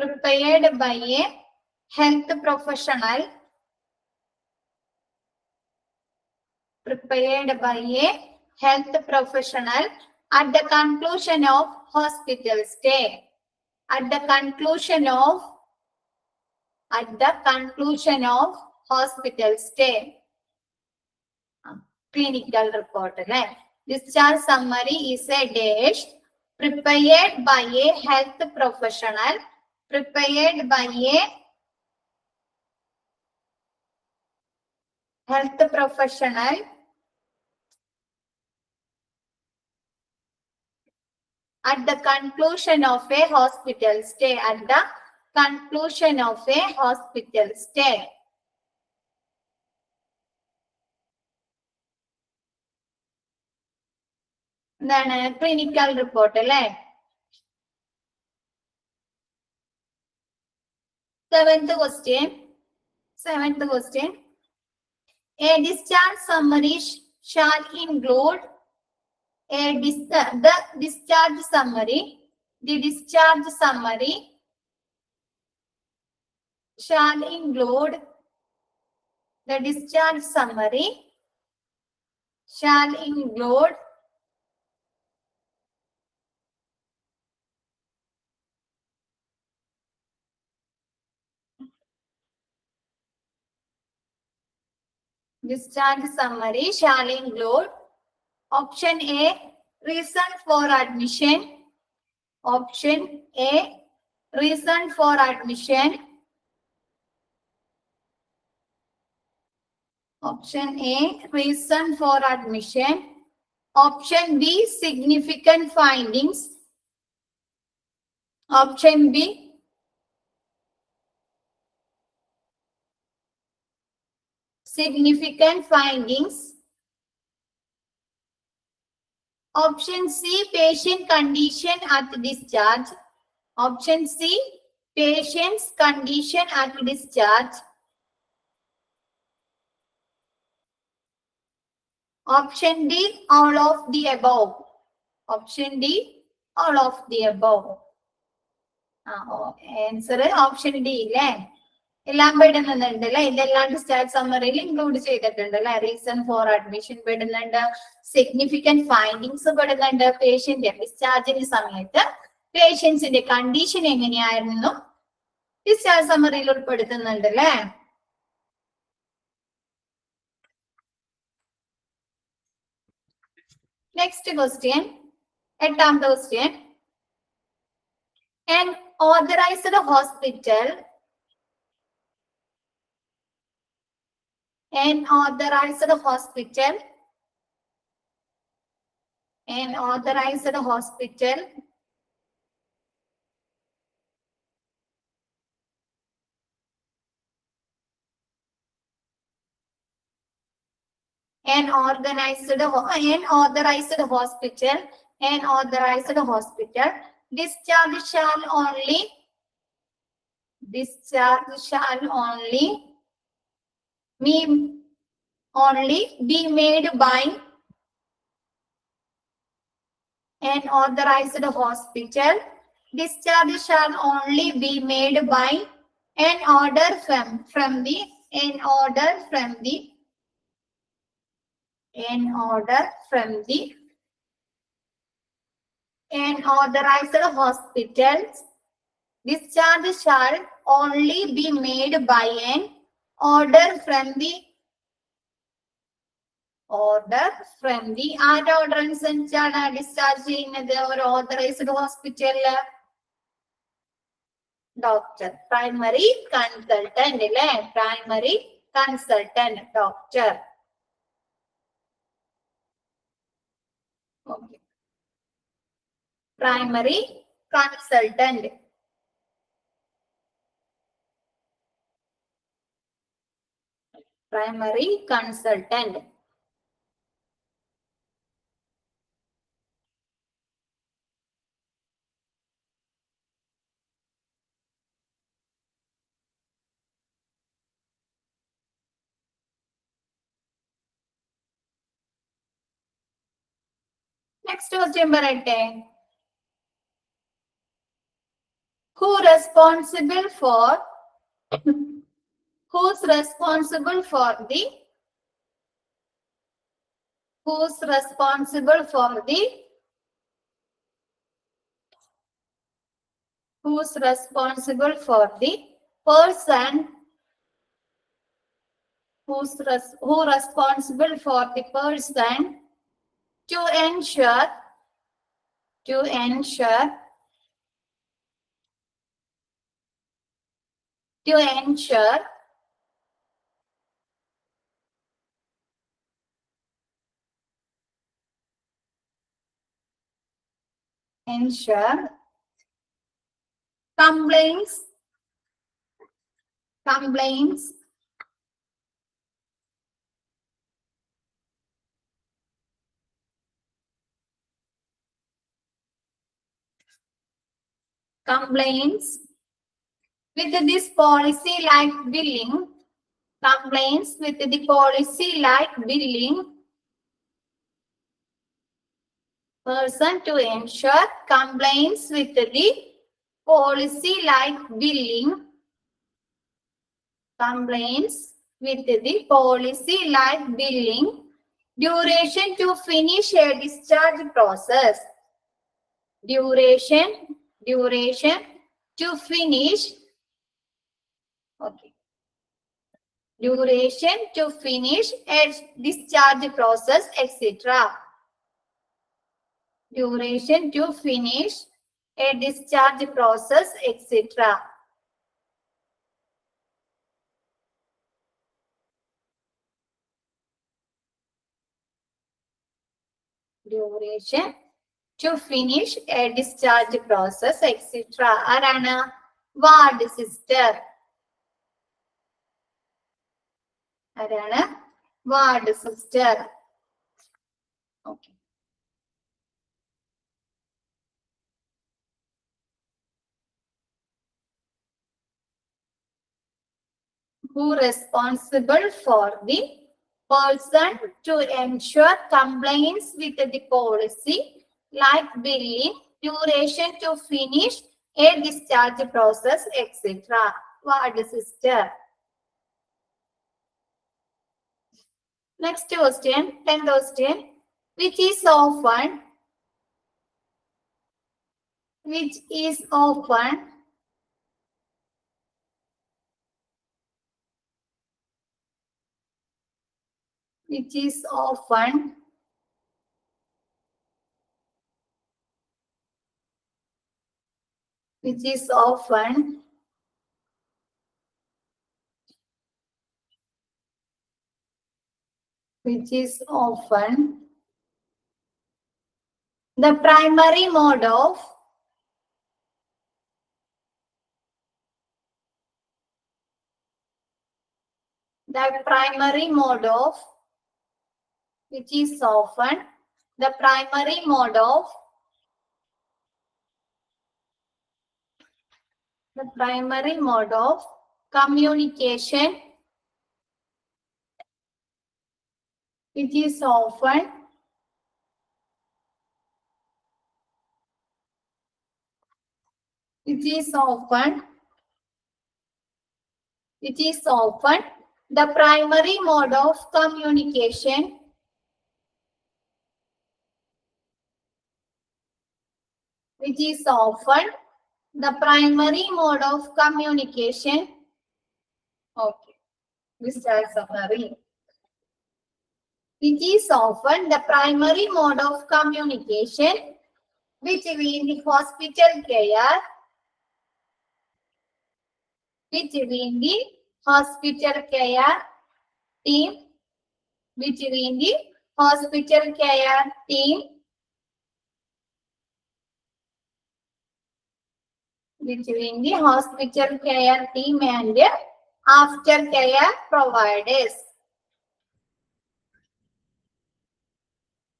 [SPEAKER 1] Prepared by a health professional. Prepared by a health professional at the conclusion of hospital stay. At the conclusion of hospital stay. Clinical report. Discharge summary is a dash prepared by a health professional. Prepared by a health professional at the conclusion of a hospital stay. At the conclusion of a hospital stay. എന്താണ്? Clinical report അല്ലേ? Seventh question. A discharge summary shall include the discharge summary. The discharge summary shall include the discharge summary shall include discharge summary shall include option A, reason for admission. Option A, reason for admission. Option A, reason for admission. Option B, significant findings. Option B, significant findings. Option C, patient condition at discharge. Option C, patient's condition at discharge. Option D, all of the above. Option D, all of the above. Answer option D അല്ലേ? എല്ലാം പെടുന്നുണ്ടല്ലേ? ഇതെല്ലാം discharge സമ്മറിയിൽ include ചെയ്തിട്ടുണ്ട് അല്ലെ? Reason for admission പെടുന്നുണ്ട്, significant findings പെടുന്നുണ്ട്, patient ഡിസ്ചാർജിന്റെ സമയത്ത് പേഷ്യൻസിന്റെ condition എങ്ങനെയായിരുന്നു discharge സമ്മറിയിൽ ഉൾപ്പെടുത്തുന്നുണ്ട് അല്ലേ? Next question, എട്ടാമത്തെ question. An authorized hospital an authorized hospital an authorized hospital discharge shall only may only be made by an authorized hospital. Discharge shall only be made by an order from the an authorized hospital. Discharge shall only be made by an order from the ആരുടെ order അനുസരിച്ചാണ് discharge ചെയ്യുന്നത് ഒരു authorised ഹോസ്പിറ്റലില്? Doctor, primary consultant അല്ലെ, primary consultant doctor. Primary consultant. Primary consultant. Next question പറയട്ടെ. Who's responsible for the who's responsible for the person who responsible for the person to ensure complaints with this policy like billing, person to ensure complaints with the policy like billing, duration to finish a discharge process, duration to finish a discharge process, etc. Duration to finish a discharge process, etc. Duration to finish a discharge process, etc. ആരാണ്? Ward sister. ആരാണ്? Ward sister. Okay. Who responsible for the person to ensure compliance with the policy like billing, duration to finish a discharge process, etc. Ward sister. Next question, 10th question. Which is often the primary mode of communication which is often the primary mode of communication which is often the primary mode of communication. Okay, this is summary. Which is often the primary mode of communication between the hospital care team, between the hospital care team and aftercare providers.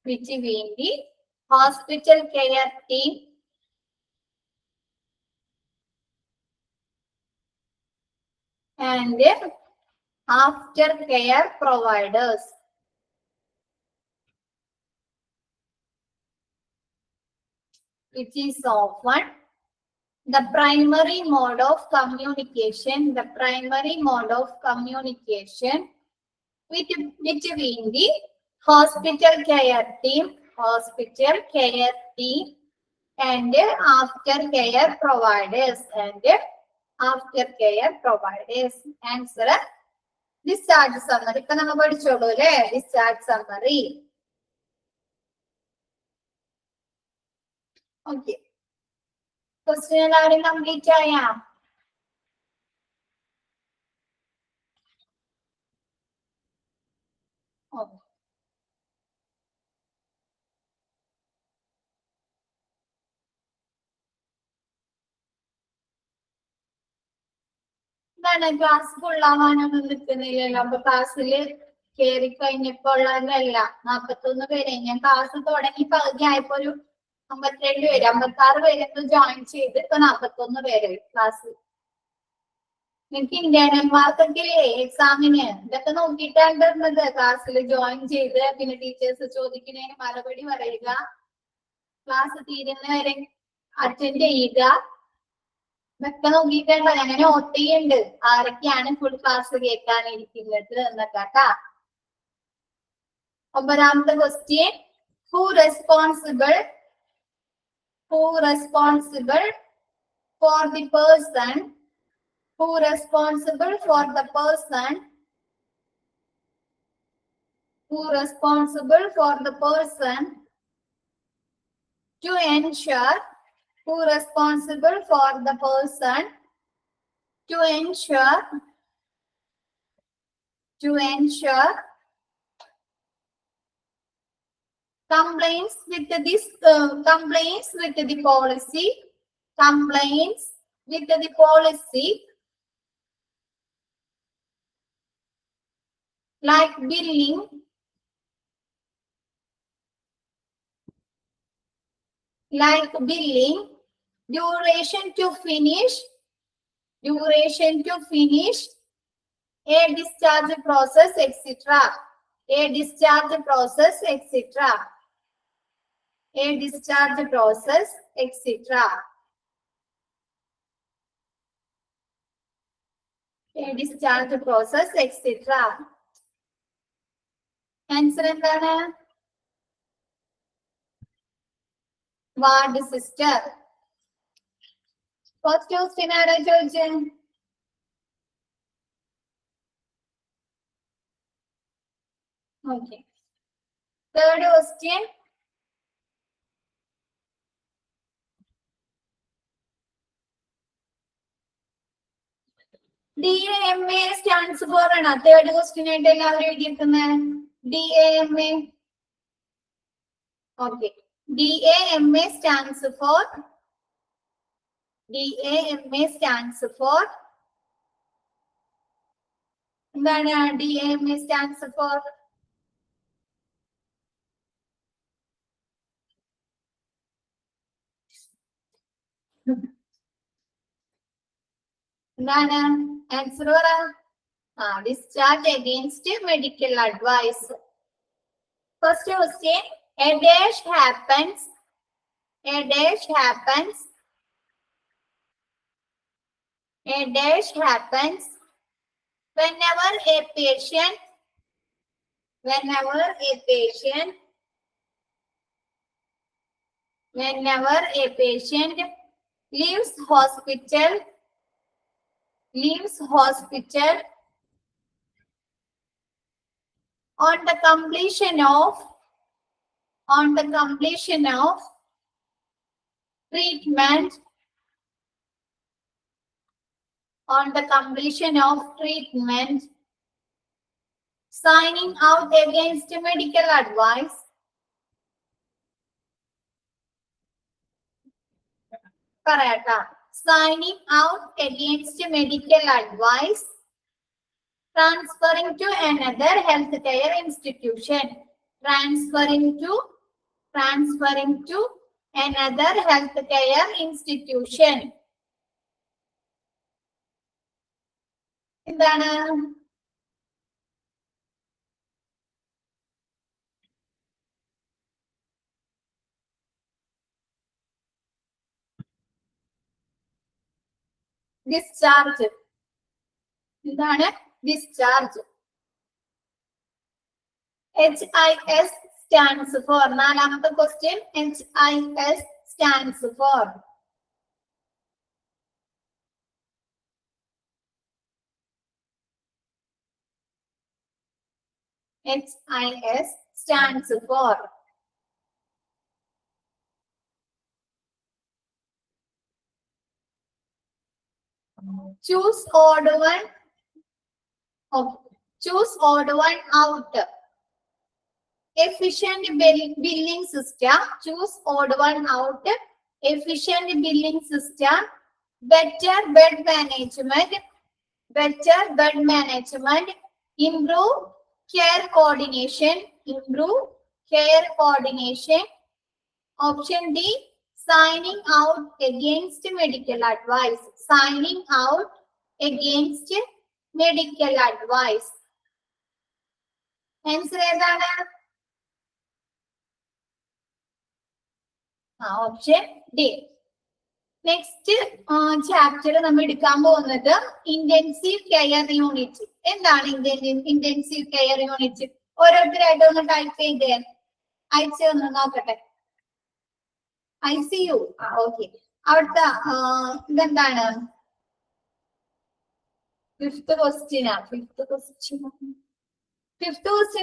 [SPEAKER 1] Between the hospital care team and aftercare providers. Which is often the primary mode of communication, between the hospital care team and aftercare providers. Answer discharge summary. ഇപ്പൊ നമ്മൾ പഠിച്ചോളൂ അല്ലേ, discharge summary. Okay. Question എല്ലാവരും complete ആയാ? Okay. എന്താണ് class ഫുള്ളാവാനൊന്നും നിൽക്കുന്നില്ലല്ലോ. അപ്പൊ ക്ലാസ്സിൽ കയറി കഴിഞ്ഞപ്പോ ഉള്ളതല്ല 41 പേര്. ഞാൻ ക്ലാസ് തുടങ്ങി പകുതി ആയപ്പോ ഒരു 52 പേര്, 56 പേരൊക്കെ ജോയിൻ ചെയ്ത് ഇപ്പൊ 41 പേര് ക്ലാസ്. എനിക്ക് ഇന്റേണൽ മാർക്കൊക്കെ എക്സാമിന് ഇതൊക്കെ നോക്കിയിട്ടാണ് വരുന്നത്. ക്ലാസ്സിൽ ജോയിൻ ചെയ്ത് പിന്നെ ടീച്ചേഴ്സ് ചോദിക്കുന്നതിന് മറുപടി പറയുക, ക്ലാസ് തീരുന്നവരെ അറ്റൻഡ് ചെയ്യുക, ഇതൊക്കെ നോക്കിയിട്ടുണ്ട്. അങ്ങനെ നോട്ട് ചെയ്യുന്നുണ്ട് ആരൊക്കെയാണ് ഫുൾ ക്ലാസ് കേൾക്കാനിരിക്കുന്നത് എന്നൊക്കെ കേട്ടാ. 9ാമത്തെ question, who responsible for the person to ensure complaints with the policy like billing, duration to finish a discharge process, etc. Answer എന്താണ്? Ward sister. ഫസ്റ്റ് ക്വസ്റ്റ്യൻ ആരാ ചോദിച്ചത്? Okay. Third question, DAMA stands for ആണ്. Third question ആയിട്ട് എല്ലാവരും എഴുതിയിരിക്കുന്നത് DAMA. Okay. DAMA stands for എന്താണ്? DAMA stands for എന്താണ്? Answer പറ. Discharge against medical advice. First question, a dash happens. A dash happens. A dash happens whenever a patient leaves hospital on the completion of treatment, signing out against medical advice, signing out against medical advice, transferring to another healthcare institution, transferring to another healthcare institution. എന്താണ്? Discharge. ഇതാണ് discharge. HIS stands for, നാലാമത്തെ question, HIS stands for. HIS stands for. Choose odd one. Choose odd one out. Efficient billing system. Choose odd one out. Efficient billing system. Better bed management. Improve care coordination. Option D, signing out against medical advice. Answer ഏതാണ്? Option D. Next chapter നമ്മൾ എടുക്കാൻ പോകുന്നത് intensive care unit. എന്താണ് intensive care unit? ഓരോരുത്തരായിട്ട് ഒന്ന് type ചെയ്തേ, അയച്ചു ഒന്ന് നോക്കട്ടെ. ICU. ഓക്കെ. അവിടുത്തെ ഇതെന്താണ്? ഫിഫ്ത്ത് ക്വസ്റ്റ്യൻ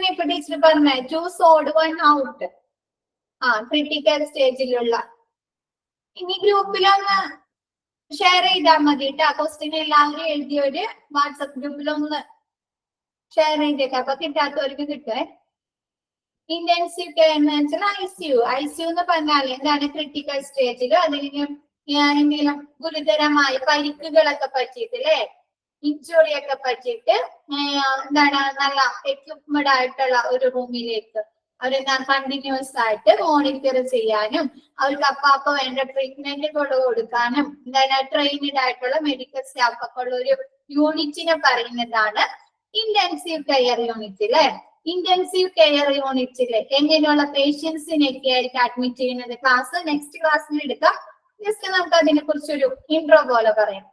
[SPEAKER 1] ഇപ്പൊ ടീച്ചർ പറഞ്ഞ choose odd one out. Critical സ്റ്റേജിലുള്ള. ഇനി ഗ്രൂപ്പിലൊന്ന് ഷെയർ ചെയ്താൽ മതി കേട്ടോ. ക്വസ്റ്റ്യൻ എല്ലാവരും എഴുതിയൊരു വാട്സപ്പ് ഗ്രൂപ്പിലൊന്ന് ഷെയർ ചെയ്തേക്കാം. അപ്പൊ കിട്ടാത്തവർക്ക് കിട്ടുവേ. ഇന്റൻസീവ് കെയർ എന്ന് വെച്ചാൽ ICU എന്ന് പറഞ്ഞാൽ എന്താണ്? ക്രിട്ടിക്കൽ സ്റ്റേജിൽ അതിന് എന്തെങ്കിലും ഗുരുതരമായ പരിക്കുകളൊക്കെ പറ്റിയിട്ടില്ലേ, ഇഞ്ചുറി ഒക്കെ പറ്റിയിട്ട് എന്താണ് നല്ല എക്യുപ്മെന്റ് ആയിട്ടുള്ള ഒരു റൂമിലേക്ക് അവരെന്താ കണ്ടിന്യൂസ് ആയിട്ട് മോണിറ്റർ ചെയ്യാനും അവർക്ക് അപ്പാപ്പ വേണ്ട ട്രീറ്റ്മെന്റ് കൊടുക്കാനും എന്താണ് ട്രെയിൻഡ് ആയിട്ടുള്ള മെഡിക്കൽ സ്റ്റാഫ് ഒക്കെ ഉള്ള ഒരു യൂണിറ്റിനെ പറയുന്നതാണ് ഇന്റൻസീവ് കെയർ യൂണിറ്റ് അല്ലെ. ഇന്റൻസീവ് കെയർ യൂണിറ്റില് എങ്ങനെയുള്ള പേഷ്യൻസിനെയൊക്കെ ആയിരിക്കും അഡ്മിറ്റ് ചെയ്യുന്നത്? ക്ലാസ് നെക്സ്റ്റ് ക്ലാസ്സിൽ എടുക്കാം. ജസ്റ്റ് നമുക്ക് അതിനെ കുറിച്ചൊരു ഇൻട്രോ പോലെ പറയാം.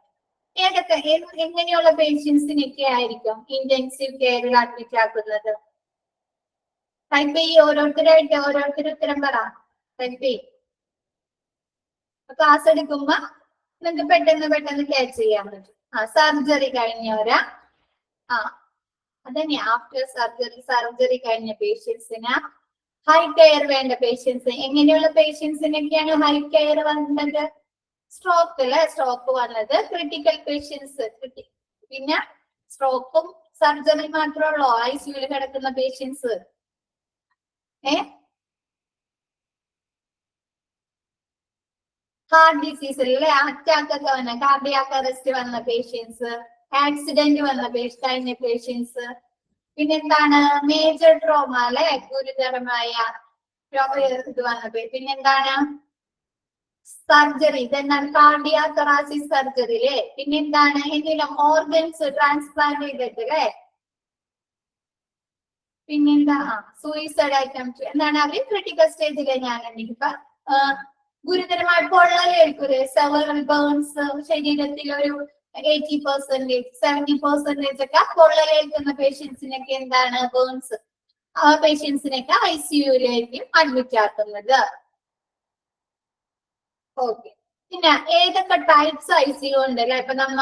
[SPEAKER 1] എങ്ങനെയുള്ള പേഷ്യൻസിനൊക്കെ ആയിരിക്കും ഇന്റൻസീവ് കെയറിൽ അഡ്മിറ്റ് ആക്കുന്നത്? ടൈപ്പ് ചെയ്യ്, ഓരോരുത്തർ ഉത്തരം പറ. ടൈപ്പ് ചെയ്യ്. ക്ലാസ് എടുക്കുമ്പോ നിങ്ങൾക്ക് പെട്ടെന്ന് ക്യാച്ച് ചെയ്യാൻ പറ്റും. സർജറി കഴിഞ്ഞവരാ, അതന്നെ ആഫ്റ്റർ സർജറി കഴിഞ്ഞ പേഷ്യൻസിന്, ഹൈ കെയർ വേണ്ട പേഷ്യൻസ്. എങ്ങനെയുള്ള പേഷ്യൻസിനൊക്കെയാണ് ഹൈ കെയർ വന്നത്? സ്ട്രോക്ക് അല്ലെ, സ്ട്രോക്ക് വന്നത്. ക്രിട്ടിക്കൽ പേഷ്യൻസ്, പിന്നെ സ്ട്രോക്കും സർജറി മാത്രമേ ഉള്ളൂ ICUവിൽ കിടക്കുന്ന പേഷ്യൻസ്. ഹാർട്ട് ഡിസീസ് അല്ലെ, അറ്റാക്ക് ഒക്കെ വന്ന, കാർഡിയാക് അറസ്റ്റ് വന്ന പേഷ്യൻസ്, ആക്സിഡന്റ് വന്ന കഴിഞ്ഞ പേഷ്യൻസ്. പിന്നെന്താണ്? മേജർ ട്രോമ അല്ലെ, ഗുരുതരമായ ഇത് വന്ന. പിന്നെന്താണ്? സർജറി, ഇതെന്താണ്? കാർഡിയാക് തൊറാസിക് സർജറി അല്ലെ. പിന്നെന്താണ്? എന്തെങ്കിലും ഓർഗൻസ് ട്രാൻസ്പ്ലാന്റ് ചെയ്തിട്ട് അല്ലെ. പിന്നെന്താ സൂയിസൈഡ് അറ്റംപ്റ്റ് എന്താണ് അവര് ക്രിട്ടിക്കൽ സ്റ്റേജിലെ ഞാനുണ്ടെങ്കിൽ ഇപ്പൊ ഗുരുതരമായ പൊള്ളലേൽക്കൂലേ സെവറൽ ബേൺസ് ശരീരത്തിൽ ഒരു 80%, 70% ഒക്കെ പൊള്ളലേൽക്കുന്ന പേഷ്യൻസിനൊക്കെ എന്താണ് ബേൺസ് ആ പേഷ്യൻസിനൊക്കെ ICUയിലേക്ക് അഡ്മിറ്റ് ആക്കുന്നത്. ഓക്കെ, പിന്നെ ഏതൊക്കെ ടൈപ്സ് ICU ഉണ്ട് അല്ലെ? ഇപ്പൊ നമ്മ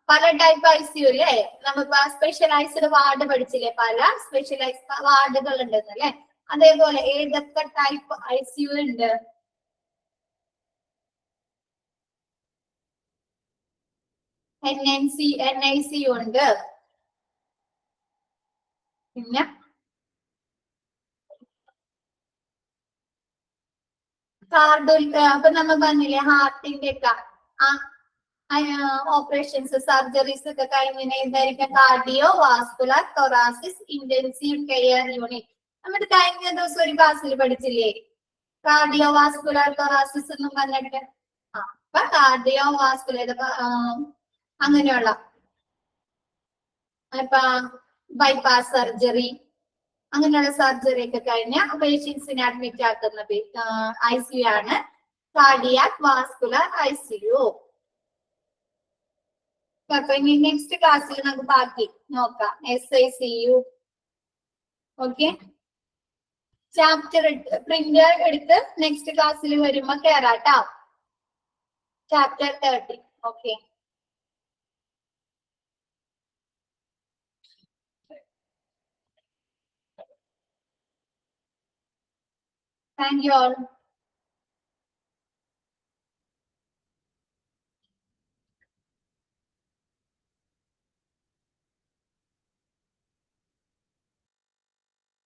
[SPEAKER 1] പല ടൈപ്പ് ICU അല്ലേ? നമ്മളിപ്പോ സ്പെഷ്യലൈസ്ഡ് വാർഡ് പഠിച്ചില്ലേ? പല സ്പെഷ്യലൈസ്ഡ് വാർഡുകൾ ഉണ്ടെന്ന് അല്ലെ? അതേപോലെ ഏതൊക്കെ ടൈപ്പ് ICU ഉണ്ട്? NICU ഉണ്ട്. പിന്നെ അപ്പൊ നമ്മൾ പറഞ്ഞില്ലേ ഹാർട്ടിന്റെ ഒക്കെ ഓപ്പറേഷൻസ് സർജറീസ് ഒക്കെ കഴിഞ്ഞ എന്തായിരിക്കും? Cardiovascular thoracic intensive care unit. നമ്മുടെ കഴിഞ്ഞ ദിവസം ഒരു ക്ലാസ്സിൽ പഠിച്ചില്ലേ കാർഡിയോ വാസ്കുലർ തൊറാസിസ് എന്നും പറഞ്ഞിട്ട്? അപ്പൊ കാർഡിയോ വാസ്കുലർ ഇതൊക്കെ അങ്ങനെയുള്ള ഇപ്പൊ ബൈപ്പാസ് സർജറി അങ്ങനെയുള്ള സർജറി ഒക്കെ കഴിഞ്ഞ പേഷ്യൻസിനെ അഡ്മിറ്റ് ആക്കുന്ന ICU ആണ് കാർഡിയാക് വാസ്കുലർ ICU. അപ്പൊ ഇനി നെക്സ്റ്റ് ക്ലാസ്സിൽ നമുക്ക് ബാക്കി നോക്കാം SICU. ഓക്കെ, ചാപ്റ്റർ പ്രിന്റ് എടുത്ത് നെക്സ്റ്റ് ക്ലാസ്സിൽ വരുമ്പോ കേറാട്ടോ. Chapter 30. Okay, thank you all.